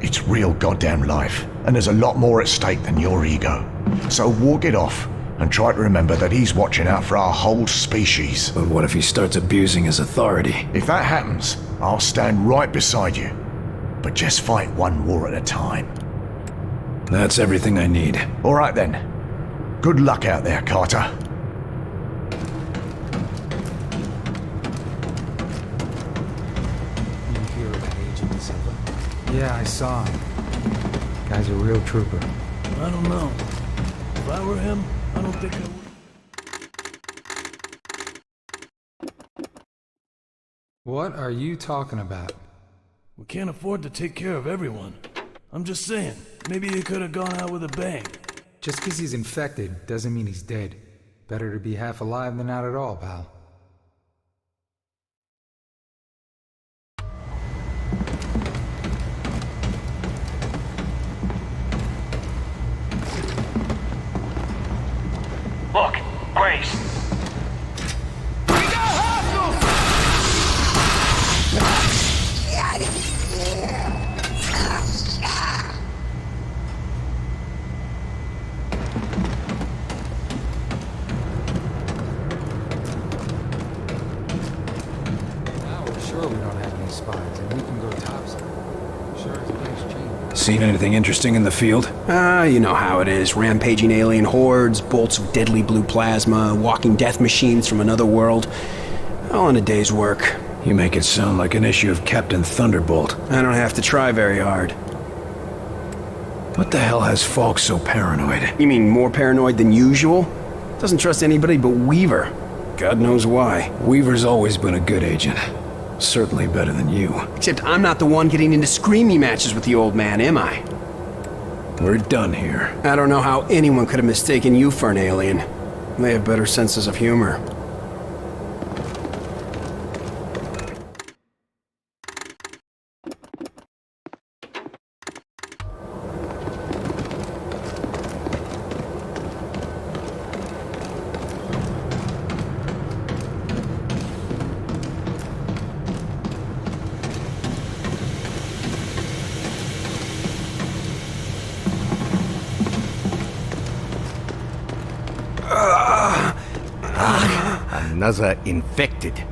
It's real goddamn life, and there's a lot more at stake than your ego. So walk it off, and try to remember that he's watching out for our whole species. But what if he starts abusing his authority? If that happens, I'll stand right beside you. But just fight one war at a time. That's everything I need. All right then. Good luck out there, Carter. You hear about Agent Silva? Yeah, I saw him. Guy's a real trooper. I don't know. If I were him, I don't think I would. What are you talking about? We can't afford to take care of everyone. I'm just saying, maybe he could have gone out with a bang. Just because he's infected doesn't mean he's dead. Better to be half alive than not at all, pal. Look, Grace. Seen anything interesting in the field? You know how it is. Rampaging alien hordes, bolts of deadly blue plasma, walking death machines from another world. All in a day's work. You make it sound like an issue of Captain Thunderbolt. I don't have to try very hard. What the hell has Falk so paranoid? You mean more paranoid than usual? Doesn't trust anybody but Weaver. God knows why. Weaver's always been a good agent. Certainly better than you. Except I'm not the one getting into screamy matches with the old man, am I? We're done here. I don't know how anyone could have mistaken you for an alien. They have better senses of humor. Another infected.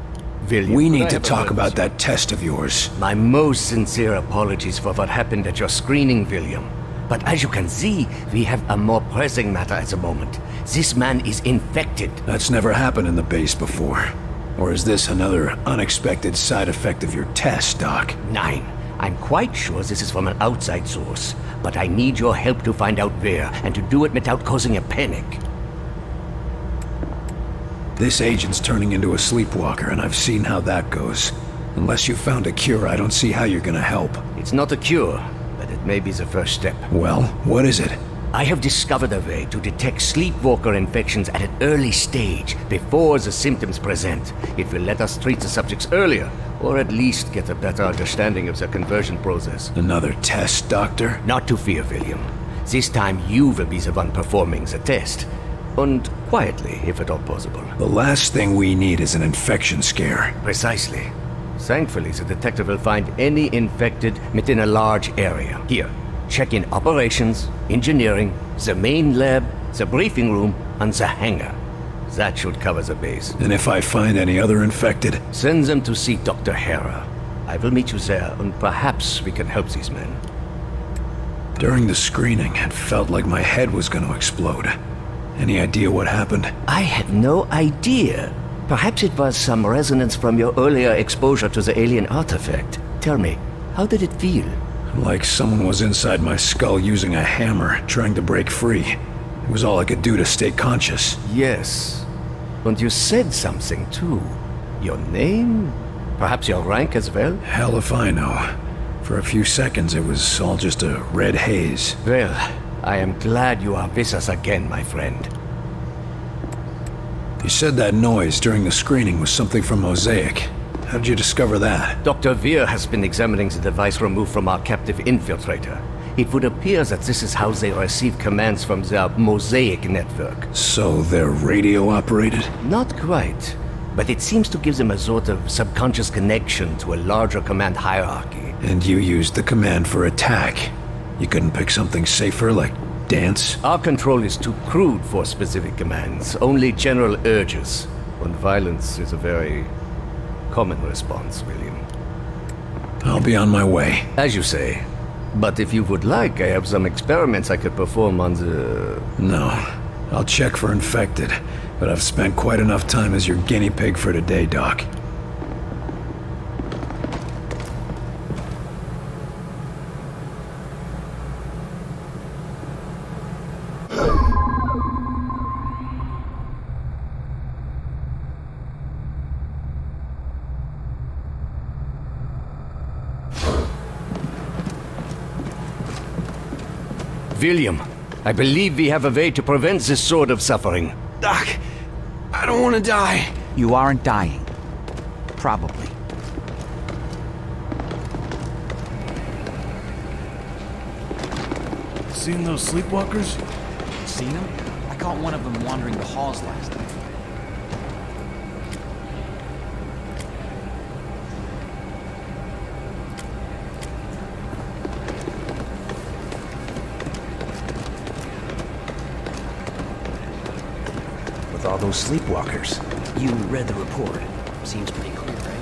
William, we need to talk about that test of yours. My most sincere apologies for what happened at your screening, William. But as you can see, we have a more pressing matter at the moment. This man is infected. That's never happened in the base before. Or is this another unexpected side effect of your test, Doc? Nine. I'm quite sure this is from an outside source. But I need your help to find out where, and to do it without causing a panic. This agent's turning into a sleepwalker, and I've seen how that goes. Unless you found a cure, I don't see how you're gonna help. It's not a cure, but it may be the first step. Well, what is it? I have discovered a way to detect sleepwalker infections at an early stage, before the symptoms present. It will let us treat the subjects earlier, or at least get a better understanding of their conversion process. Another test, Doctor? Not to fear, William. This time you will be the one performing the test. And quietly, if at all possible. The last thing we need is an infection scare. Precisely. Thankfully, the detective will find any infected within a large area. Here, check in operations, engineering, the main lab, the briefing room, and the hangar. That should cover the base. And if I find any other infected? Send them to see Dr. Hera. I will meet you there, and perhaps we can help these men. During the screening, it felt like my head was going to explode. Any idea what happened? I have no idea. Perhaps it was some resonance from your earlier exposure to the alien artifact. Tell me, how did it feel? Like someone was inside my skull using a hammer, trying to break free. It was all I could do to stay conscious. Yes. And you said something, too. Your name? Perhaps your rank as well? Hell if I know. For a few seconds, it was all just a red haze. Well, I am glad you are with us again, my friend. You said that noise during the screening was something from Mosaic. How did you discover that? Dr. Veer has been examining the device removed from our captive infiltrator. It would appear that this is how they receive commands from their Mosaic network. So they're radio operated? Not quite. But it seems to give them a sort of subconscious connection to a larger command hierarchy. And you used the command for attack. You couldn't pick something safer, like dance? Our control is too crude for specific commands, only general urges. And violence is a very common response, William. I'll be on my way. As you say. But if you would like, I have some experiments I could perform on the... No. I'll check for infected, but I've spent quite enough time as your guinea pig for today, Doc. William, I believe we have a way to prevent this sort of suffering. Doc, I don't want to die. You aren't dying. Probably. Seen those sleepwalkers? Seen them? I caught one of them wandering the halls last night. All those sleepwalkers. You read the report. Seems pretty clear, right?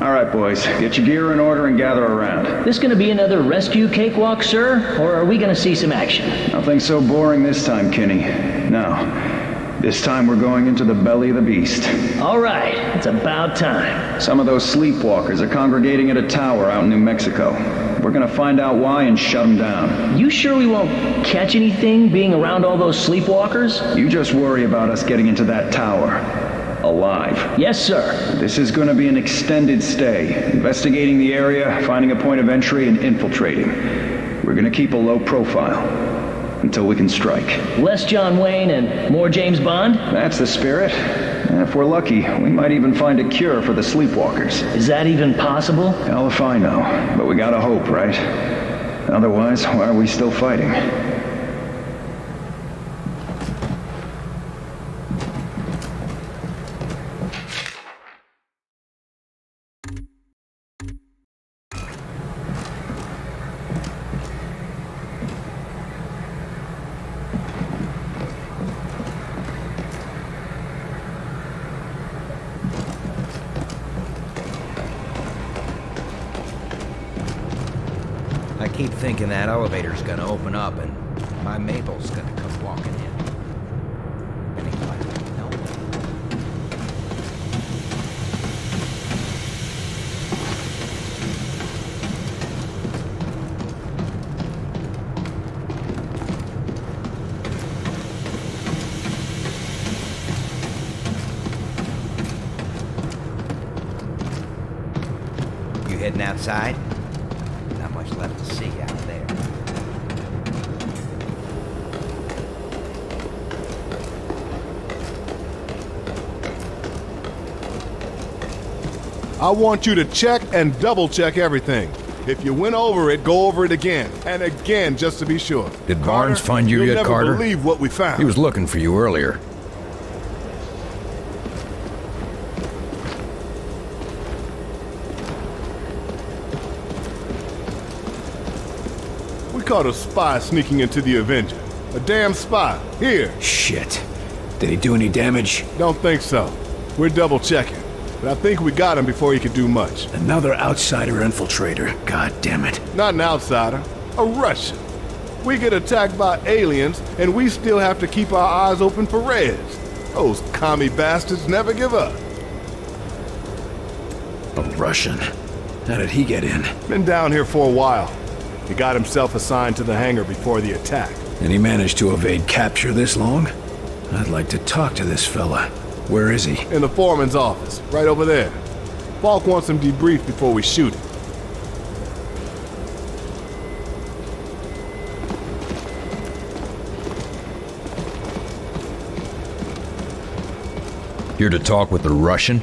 All right, boys. Get your gear in order and gather around. This gonna be another rescue cakewalk, sir? Or are we gonna see some action? Nothing so boring this time, Kenny. Now, This time we're going into the belly of the beast. All right, it's about time. Some of those sleepwalkers are congregating at a tower out in New Mexico. We're gonna find out why and shut them down. You sure we won't catch anything being around all those sleepwalkers? You just worry about us getting into that tower. Alive. Yes, sir. This is gonna be an extended stay. Investigating the area, finding a point of entry, and infiltrating. We're gonna keep a low profile. Until we can strike. Less John Wayne and more James Bond? That's the spirit. And if we're lucky, we might even find a cure for the sleepwalkers. Is that even possible? Hell if I know. But we gotta hope, right? Otherwise, why are we still fighting? I keep thinking that elevator's gonna open up and my Maple's gonna come walking in. Anybody help? You heading outside? Not much left to see out there. I want you to check and double-check everything. If you went over it, go over it again. And again, just to be sure. Did Barnes find you you'll yet, never Carter? Believe what we found. He was looking for you earlier. We caught a spy sneaking into the Avenger. A damn spy. Here. Shit. Did he do any damage? Don't think so. We're double-checking. But I think we got him before he could do much. Another outsider infiltrator. God damn it. Not an outsider. A Russian. We get attacked by aliens, and we still have to keep our eyes open for Reds. Those commie bastards never give up. A Russian? How did he get in? Been down here for a while. He got himself assigned to the hangar before the attack. And he managed to evade capture this long? I'd like to talk to this fella. Where is he? In the foreman's office, right over there. Falk wants him debriefed before we shoot him. Here to talk with the Russian?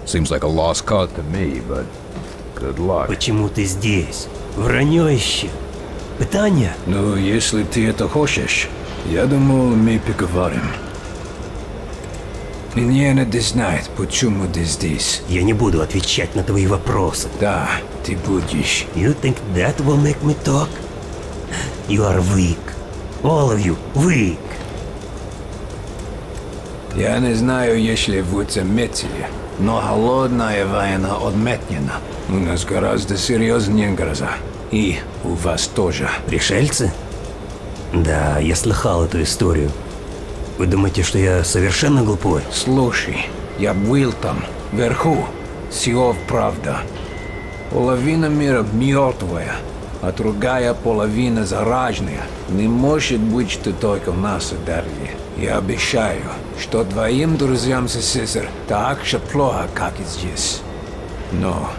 Seems like a lost cause to me, but good luck. Почему ты здесь? Вранье ищи. Питание? Ну, если ты это хочешь, я думал, мы поговорим. Мне надо знать, почему ты здесь. Я не буду отвечать на твои вопросы. Да, ты будешь. You think that will make me talk? You are weak. All of you weak. Я не знаю, если вы заметили, но холодная война отметнена. У нас гораздо серьезнее гроза. И у вас тоже. Пришельцы? Да, я слыхал эту историю. Вы думаете, что я совершенно глупой? Слушай, я был там, вверху. Все правда. Половина мира мертвая, а другая половина зараженная. Не может быть, что только в нас ударили. Я обещаю, что твоим друзьям СССР так же плохо, как и здесь. Но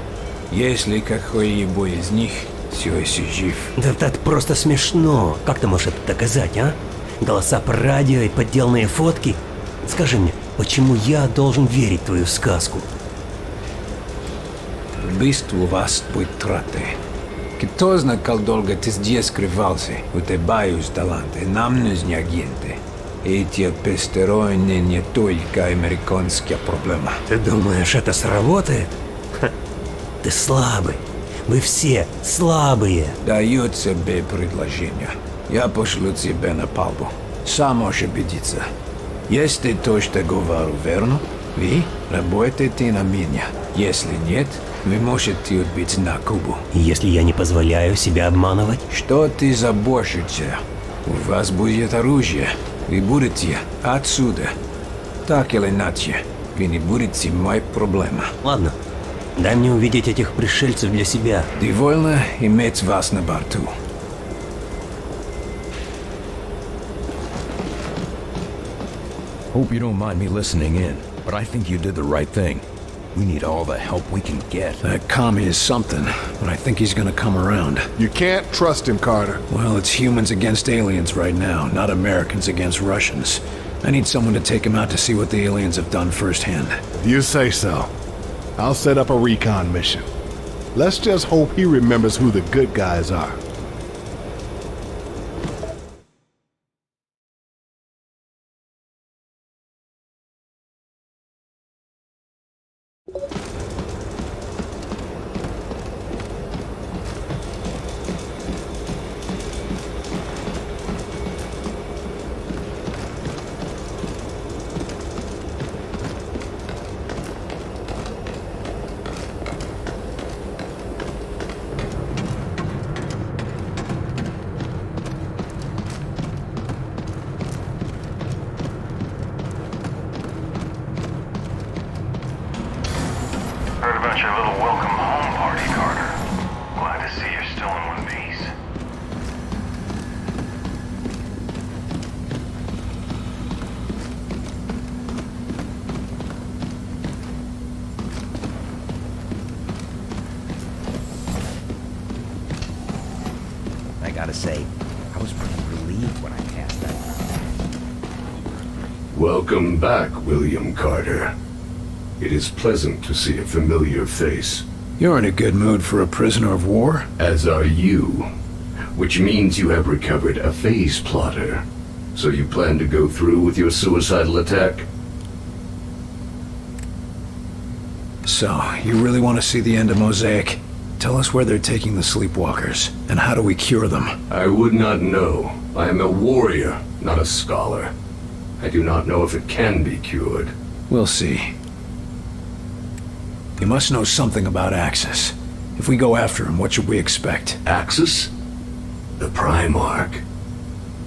если какой-либо из них все еще жив... Да это просто смешно. Как ты можешь это доказать, а? Голоса по радио и подделанные фотки? Скажи мне, почему я должен верить в твою сказку? Убийство у вас будет траты. Кто знает, как долго ты здесь скрывался? У тебя есть таланты, нам нужны агенты. Эти посторонние не только американская проблема. Ты думаешь, это сработает? Ха. Ты слабый. Вы все слабые. Даю тебе предложение. Я пошлю тебя на палубу. Сам можешь убедиться. Если то, что говорю, верно, вы работаете на меня. Если нет, вы можете отбить на Кубу. Если я не позволяю себя обманывать? Что ты заботишься? У вас будет оружие. Вы будете отсюда. Так или иначе, вы не будете моя проблема. Ладно, дай мне увидеть этих пришельцев для себя. Довольно иметь вас на борту. Hope you don't mind me listening in, but I think you did the right thing. We need all the help we can get. That commie is something, but I think he's gonna come around. You can't trust him, Carter. Well, it's humans against aliens right now, not Americans against Russians. I need someone to take him out to see what the aliens have done firsthand. You say so. I'll set up a recon mission. Let's just hope he remembers who the good guys are. Heard about your little welcome home party, Carter. Glad to see you're still in one piece. I gotta say, I was pretty relieved when I passed that. Welcome back, William Carter. It is pleasant to see a familiar face. You're in a good mood for a prisoner of war? As are you. Which means you have recovered a phase plotter. So you plan to go through with your suicidal attack? So, you really want to see the end of Mosaic? Tell us where they're taking the sleepwalkers, and how do we cure them? I would not know. I am a warrior, not a scholar. I do not know if it can be cured. We'll see. You must know something about Axis. If we go after him, what should we expect? Axis? The Primarch.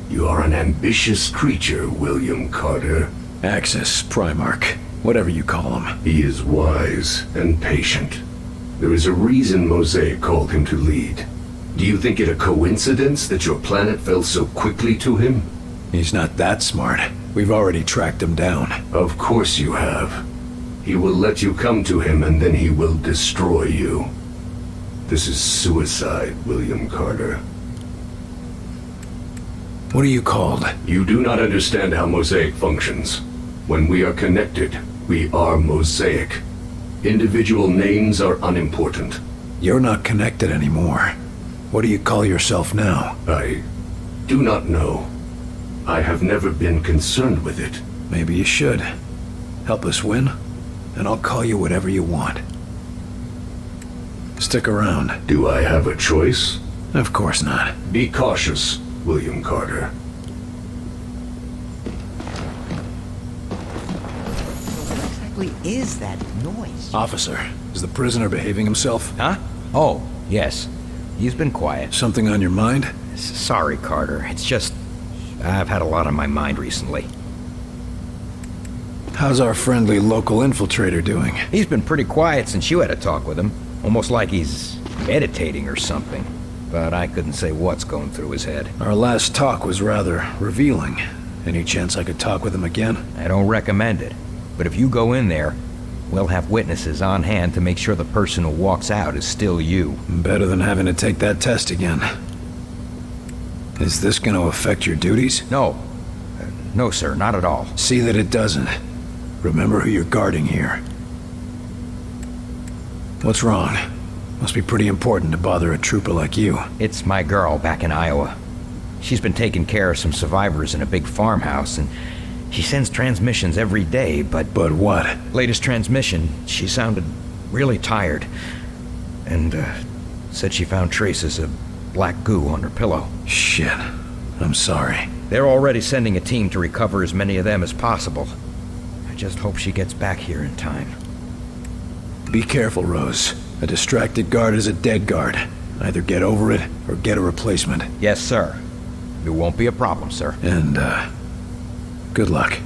You are an ambitious creature, William Carter. Axis, Primarch, whatever you call him. He is wise and patient. There is a reason Mosaic called him to lead. Do you think it a coincidence that your planet fell so quickly to him? He's not that smart. We've already tracked him down. Of course you have. He will let you come to him and then he will destroy you. This is suicide, William Carter. What are you called? You do not understand how Mosaic functions. When we are connected, we are Mosaic. Individual names are unimportant. You're not connected anymore. What do you call yourself now? I do not know. I have never been concerned with it. Maybe you should. Help us win, and I'll call you whatever you want. Stick around. Do I have a choice? Of course not. Be cautious, William Carter. What exactly is that noise? Officer, is the prisoner behaving himself? Huh? Oh, yes. He's been quiet. Something on your mind? Sorry, Carter. It's just... I've had a lot on my mind recently. How's our friendly local infiltrator doing? He's been pretty quiet since you had a talk with him. Almost like he's meditating or something. But I couldn't say what's going through his head. Our last talk was rather revealing. Any chance I could talk with him again? I don't recommend it. But if you go in there, we'll have witnesses on hand to make sure the person who walks out is still you. Better than having to take that test again. Is this going to affect your duties? No. No, sir, not at all. See that it doesn't. Remember who you're guarding here. What's wrong? Must be pretty important to bother a trooper like you. It's my girl back in Iowa. She's been taking care of some survivors in a big farmhouse, and she sends transmissions every day, but... But what? Latest transmission, she sounded really tired. And, said she found traces of black goo on her pillow. Shit. I'm sorry. They're already sending a team to recover as many of them as possible. I just hope she gets back here in time. Be careful, Rose. A distracted guard is a dead guard. Either get over it, or get a replacement. Yes, sir. It won't be a problem, sir. And, good luck.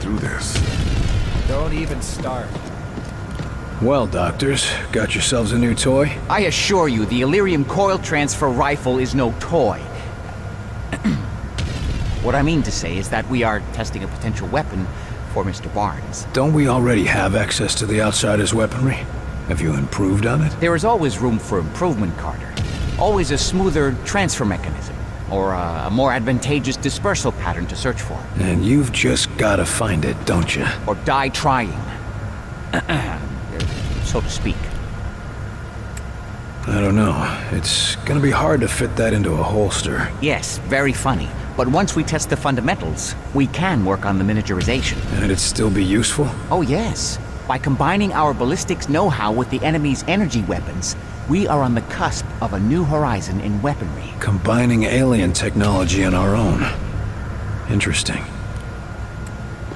through this. Don't even start. Well, doctors, got yourselves a new toy? I assure you, the Illyrium coil transfer rifle is no toy. What I mean to say is that we are testing a potential weapon for Mr. Barnes. Don't we already have access to the Outsider's weaponry? Have you improved on it? There is always room for improvement, Carter. Always a smoother transfer mechanism, or a more advantageous dispersal pattern to search for. And you've just gotta find it, don't you? Or die trying. So to speak. I don't know. It's gonna be hard to fit that into a holster. Yes, very funny. But once we test the fundamentals, we can work on the miniaturization. And it'd still be useful? Oh yes. By combining our ballistics know-how with the enemy's energy weapons, we are on the cusp of a new horizon in weaponry. Combining alien technology and our own. Interesting.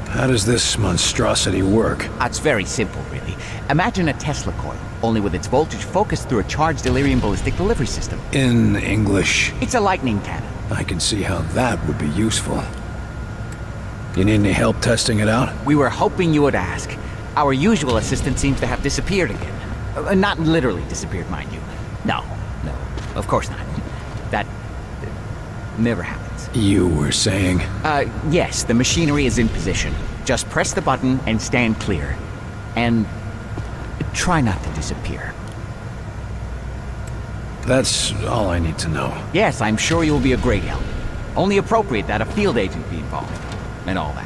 How does this monstrosity work? It's very simple, really. Imagine a Tesla coil, only with its voltage focused through a charged Illyrium ballistic delivery system. In English? It's a lightning cannon. I can see how that would be useful. You need any help testing it out? We were hoping you would ask. Our usual assistant seems to have disappeared again. Not literally disappeared, mind you. No, of course not. That never happens. You were saying? Yes, the machinery is in position. Just press the button and stand clear. And try not to disappear. That's all I need to know. Yes, I'm sure you'll be a great help. Only appropriate that a field agent be involved. And all that.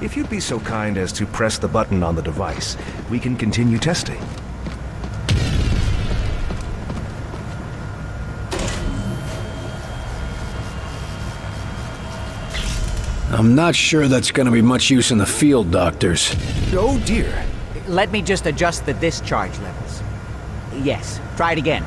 If you'd be so kind as to press the button on the device, we can continue testing. I'm not sure that's gonna be much use in the field, doctors. Oh dear. Let me just adjust the discharge levels. Yes, try it again.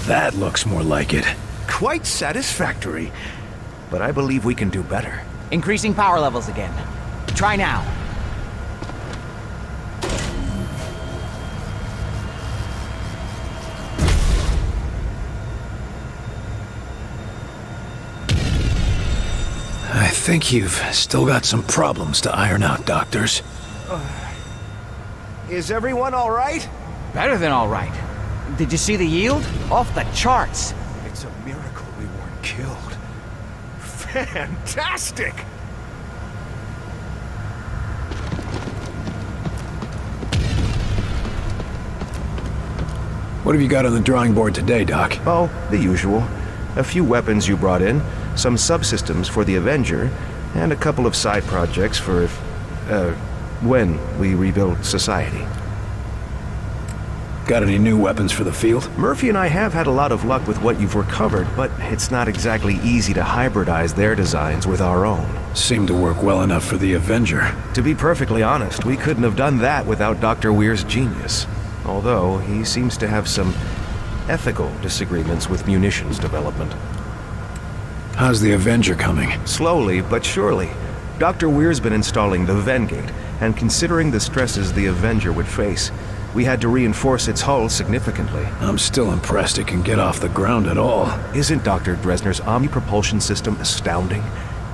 That looks more like it. Quite satisfactory. But I believe we can do better. Increasing power levels again. Try now. I think you've still got some problems to iron out, doctors. Is everyone all right? Better than all right. Did you see the yield? Off the charts. It's a miracle we weren't killed. Fantastic! What have you got on the drawing board today, Doc? Oh, the usual. A few weapons you brought in, some subsystems for the Avenger, and a couple of side projects for when we rebuild society. Got any new weapons for the field? Murphy and I have had a lot of luck with what you've recovered, but it's not exactly easy to hybridize their designs with our own. Seemed to work well enough for the Avenger. To be perfectly honest, we couldn't have done that without Dr. Weir's genius. Although, he seems to have some ethical disagreements with munitions development. How's the Avenger coming? Slowly, but surely. Dr. Weir's been installing the Vengate, and considering the stresses the Avenger would face, we had to reinforce its hull significantly. I'm still impressed it can get off the ground at all. Isn't Dr. Dresner's omni-propulsion system astounding?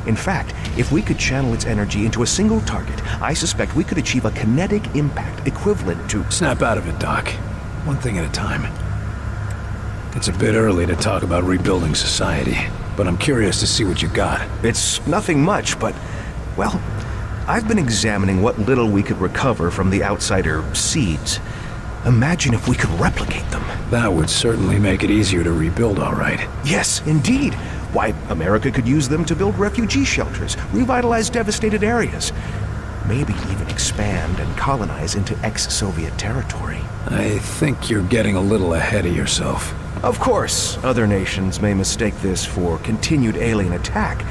In fact, if we could channel its energy into a single target, I suspect we could achieve a kinetic impact equivalent to... Snap out of it, Doc. One thing at a time. It's a bit early to talk about rebuilding society, but I'm curious to see what you got. It's nothing much, but, well, I've been examining what little we could recover from the Outsider seeds. Imagine if we could replicate them. That would certainly make it easier to rebuild, all right. Yes, indeed. Why, America could use them to build refugee shelters, revitalize devastated areas, maybe even expand and colonize into ex-Soviet territory. I think you're getting a little ahead of yourself. Of course, other nations may mistake this for continued alien attack,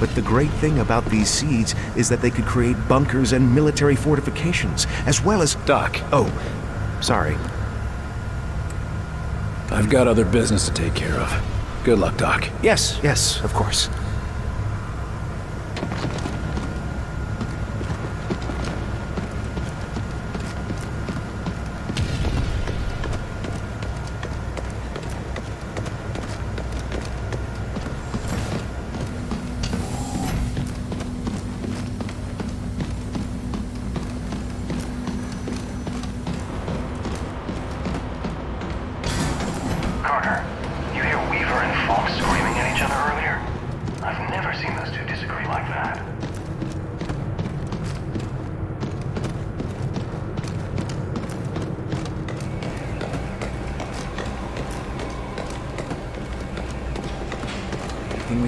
but the great thing about these seeds is that they could create bunkers and military fortifications, as well as... Doc. Oh, sorry. I've got other business to take care of. Good luck, Doc. Yes, of course.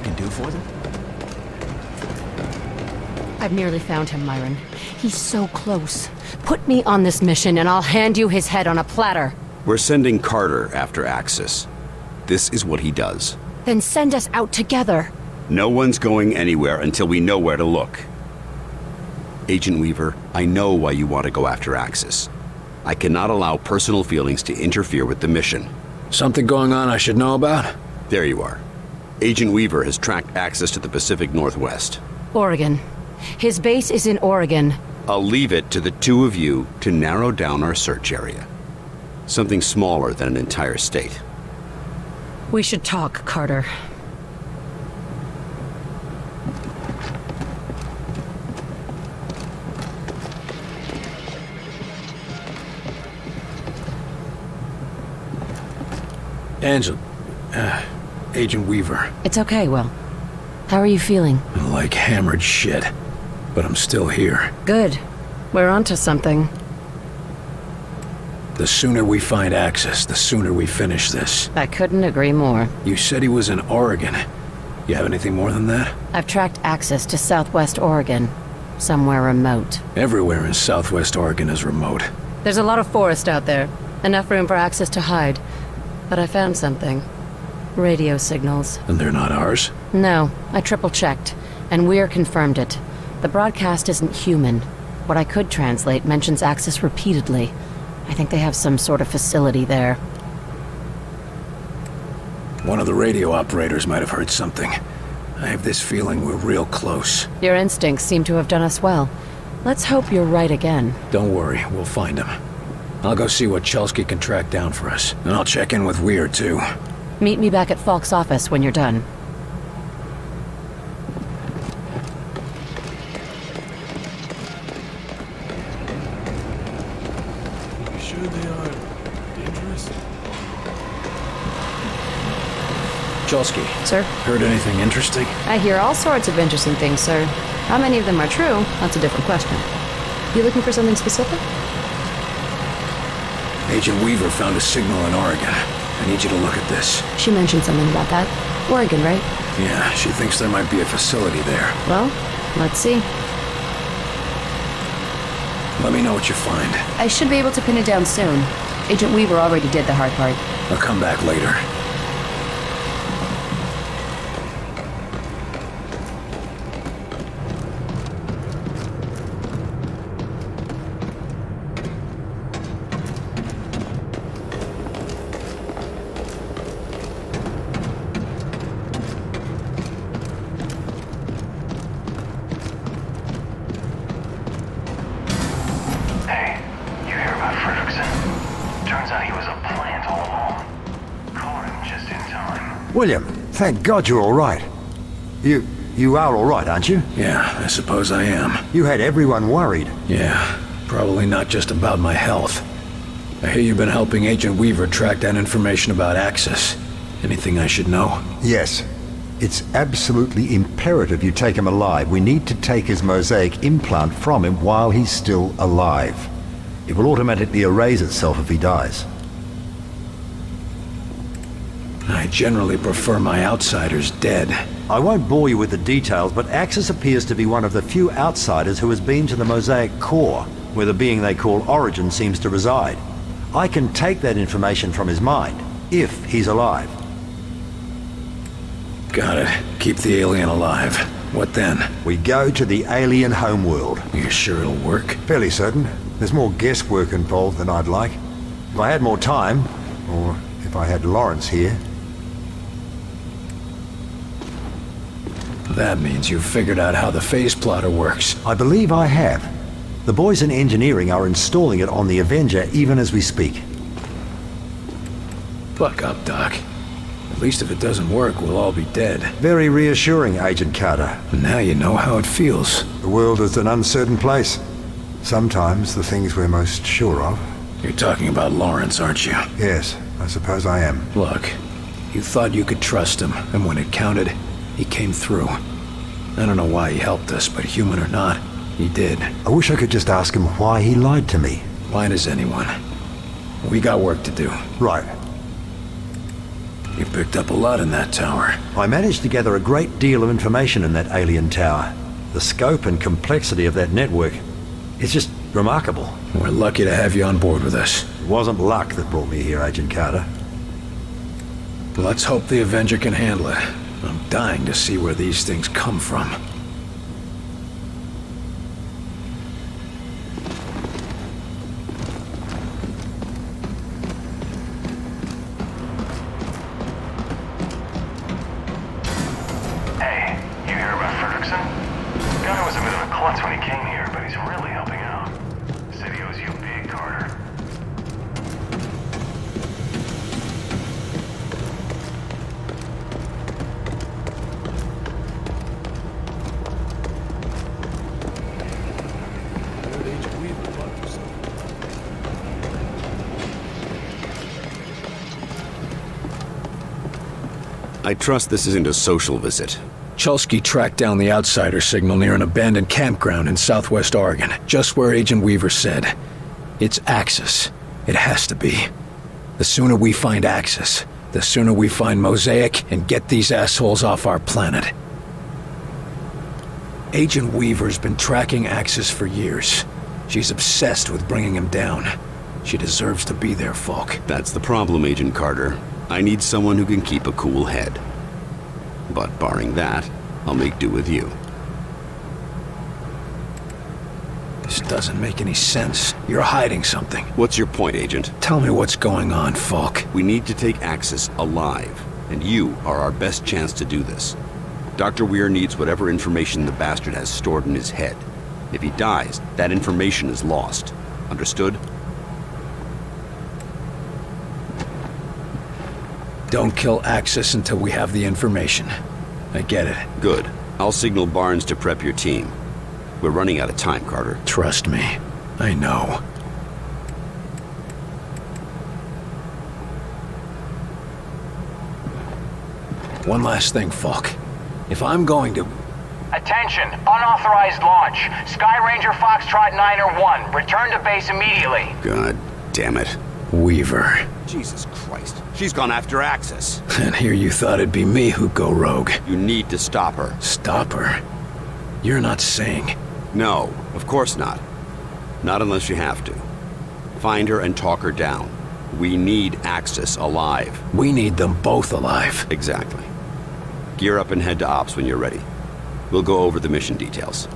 can do for them? I've nearly found him, Myron. He's so close. Put me on this mission and I'll hand you his head on a platter. We're sending Carter after Axis. This is what he does. Then send us out together. No one's going anywhere until we know where to look. Agent Weaver, I know why you want to go after Axis. I cannot allow personal feelings to interfere with the mission. Something going on I should know about? There you are. Agent Weaver has tracked Axis to the Pacific Northwest. Oregon. His base is in Oregon. I'll leave it to the two of you to narrow down our search area. Something smaller than an entire state. We should talk, Carter. Agent Weaver. It's okay, Will. How are you feeling? Like hammered shit. But I'm still here. Good. We're onto something. The sooner we find Axis, the sooner we finish this. I couldn't agree more. You said he was in Oregon. You have anything more than that? I've tracked Axis to southwest Oregon. Somewhere remote. Everywhere in southwest Oregon is remote. There's a lot of forest out there. Enough room for Axis to hide. But I found something. Radio signals. And they're not ours? No, I triple-checked. And Weir confirmed it. The broadcast isn't human. What I could translate mentions Axis repeatedly. I think they have some sort of facility there. One of the radio operators might have heard something. I have this feeling we're real close. Your instincts seem to have done us well. Let's hope you're right again. Don't worry, we'll find him. I'll go see what Chelsky can track down for us. And I'll check in with Weir, too. Meet me back at Falk's office when you're done. You sure they are dangerous? Chelsky. Sir? Heard anything interesting? I hear all sorts of interesting things, sir. How many of them are true? That's a different question. You looking for something specific? Agent Weaver found a signal in Oregon. I need you to look at this. She mentioned something about that. Oregon, right? Yeah, she thinks there might be a facility there. Well, let's see. Let me know what you find. I should be able to pin it down soon. Agent Weaver already did the hard part. I'll come back later. William, thank God you're all right. You are all right, aren't you? Yeah, I suppose I am. You had everyone worried. Yeah, probably not just about my health. I hear you've been helping Agent Weaver track down information about Axis. Anything I should know? Yes. It's absolutely imperative you take him alive. We need to take his mosaic implant from him while he's still alive. It will automatically erase itself if he dies. I generally prefer my outsiders dead. I won't bore you with the details, but Axis appears to be one of the few outsiders who has been to the mosaic core, where the being they call Origin seems to reside. I can take that information from his mind, if he's alive. Got it. Keep the alien alive. What then? We go to the alien homeworld. You sure it'll work? Fairly certain. There's more guesswork involved than I'd like. If I had more time, or if I had Lawrence here. That means you've figured out how the phase plotter works. I believe I have. The boys in engineering are installing it on the Avenger even as we speak. Buck up, Doc. At least if it doesn't work, we'll all be dead. Very reassuring, Agent Carter. And now you know how it feels. The world is an uncertain place. Sometimes the things we're most sure of. You're talking about Lawrence, aren't you? Yes, I suppose I am. Look, you thought you could trust him, and when it counted, he came through. I don't know why he helped us, but human or not, he did. I wish I could just ask him why he lied to me. Why does anyone? We got work to do. Right. You picked up a lot in that tower. I managed to gather a great deal of information in that alien tower. The scope and complexity of that network is just remarkable. We're lucky to have you on board with us. It wasn't luck that brought me here, Agent Carter. Let's hope the Avenger can handle it. I'm dying to see where these things come from. Hey, you hear about Ferguson? Guy was a bit of a klutz when he came here, but he's really helping out. Said he owes you big, Carter. I trust this isn't a social visit. Chulsky tracked down the outsider signal near an abandoned campground in southwest Oregon, just where Agent Weaver said. It's Axis. It has to be. The sooner we find Axis, the sooner we find Mosaic and get these assholes off our planet. Agent Weaver's been tracking Axis for years. She's obsessed with bringing him down. She deserves to be there, Falk. That's the problem, Agent Carter. I need someone who can keep a cool head. But barring that, I'll make do with you. This doesn't make any sense. You're hiding something. What's your point, Agent? Tell me what's going on, Falk. We need to take Axis alive, and you are our best chance to do this. Dr. Weir needs whatever information the bastard has stored in his head. If he dies, that information is lost. Understood? Don't kill Axis until we have the information. I get it. Good. I'll signal Barnes to prep your team. We're running out of time, Carter. Trust me. I know. One last thing, Falk. If I'm going to... Attention! Unauthorized launch. Sky Ranger Foxtrot 901. Return to base immediately. God damn it. Weaver. Jesus Christ. She's gone after Axis. And here you thought it'd be me who'd go rogue. You need to stop her. Stop her? You're not saying... No, of course not. Not unless you have to. Find her and talk her down. We need Axis alive. We need them both alive. Exactly. Gear up and head to Ops when you're ready. We'll go over the mission details.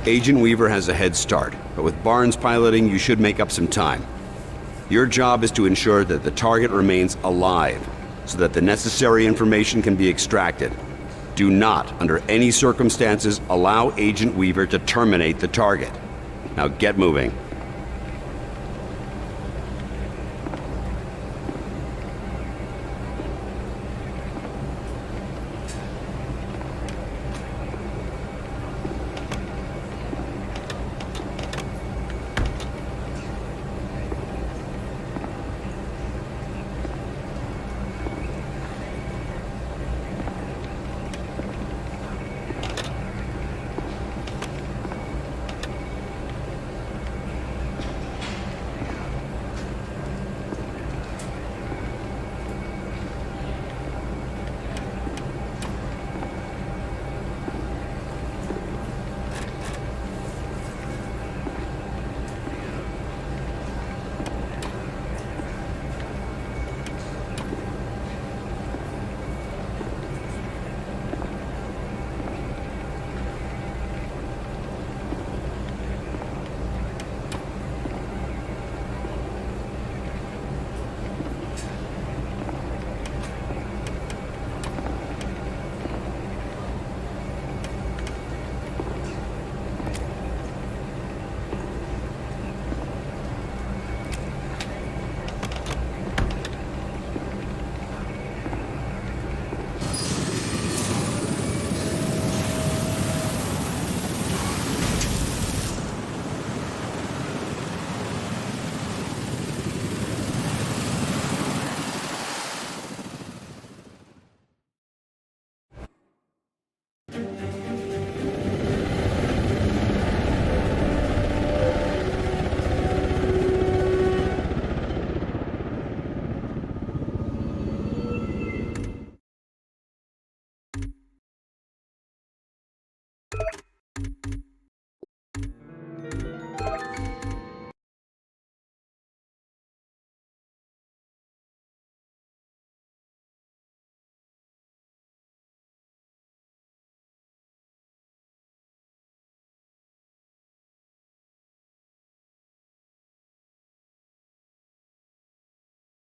Agent Weaver has a head start, but with Barnes piloting, you should make up some time. Your job is to ensure that the target remains alive, so that the necessary information can be extracted. Do not, under any circumstances, allow Agent Weaver to terminate the target. Now get moving.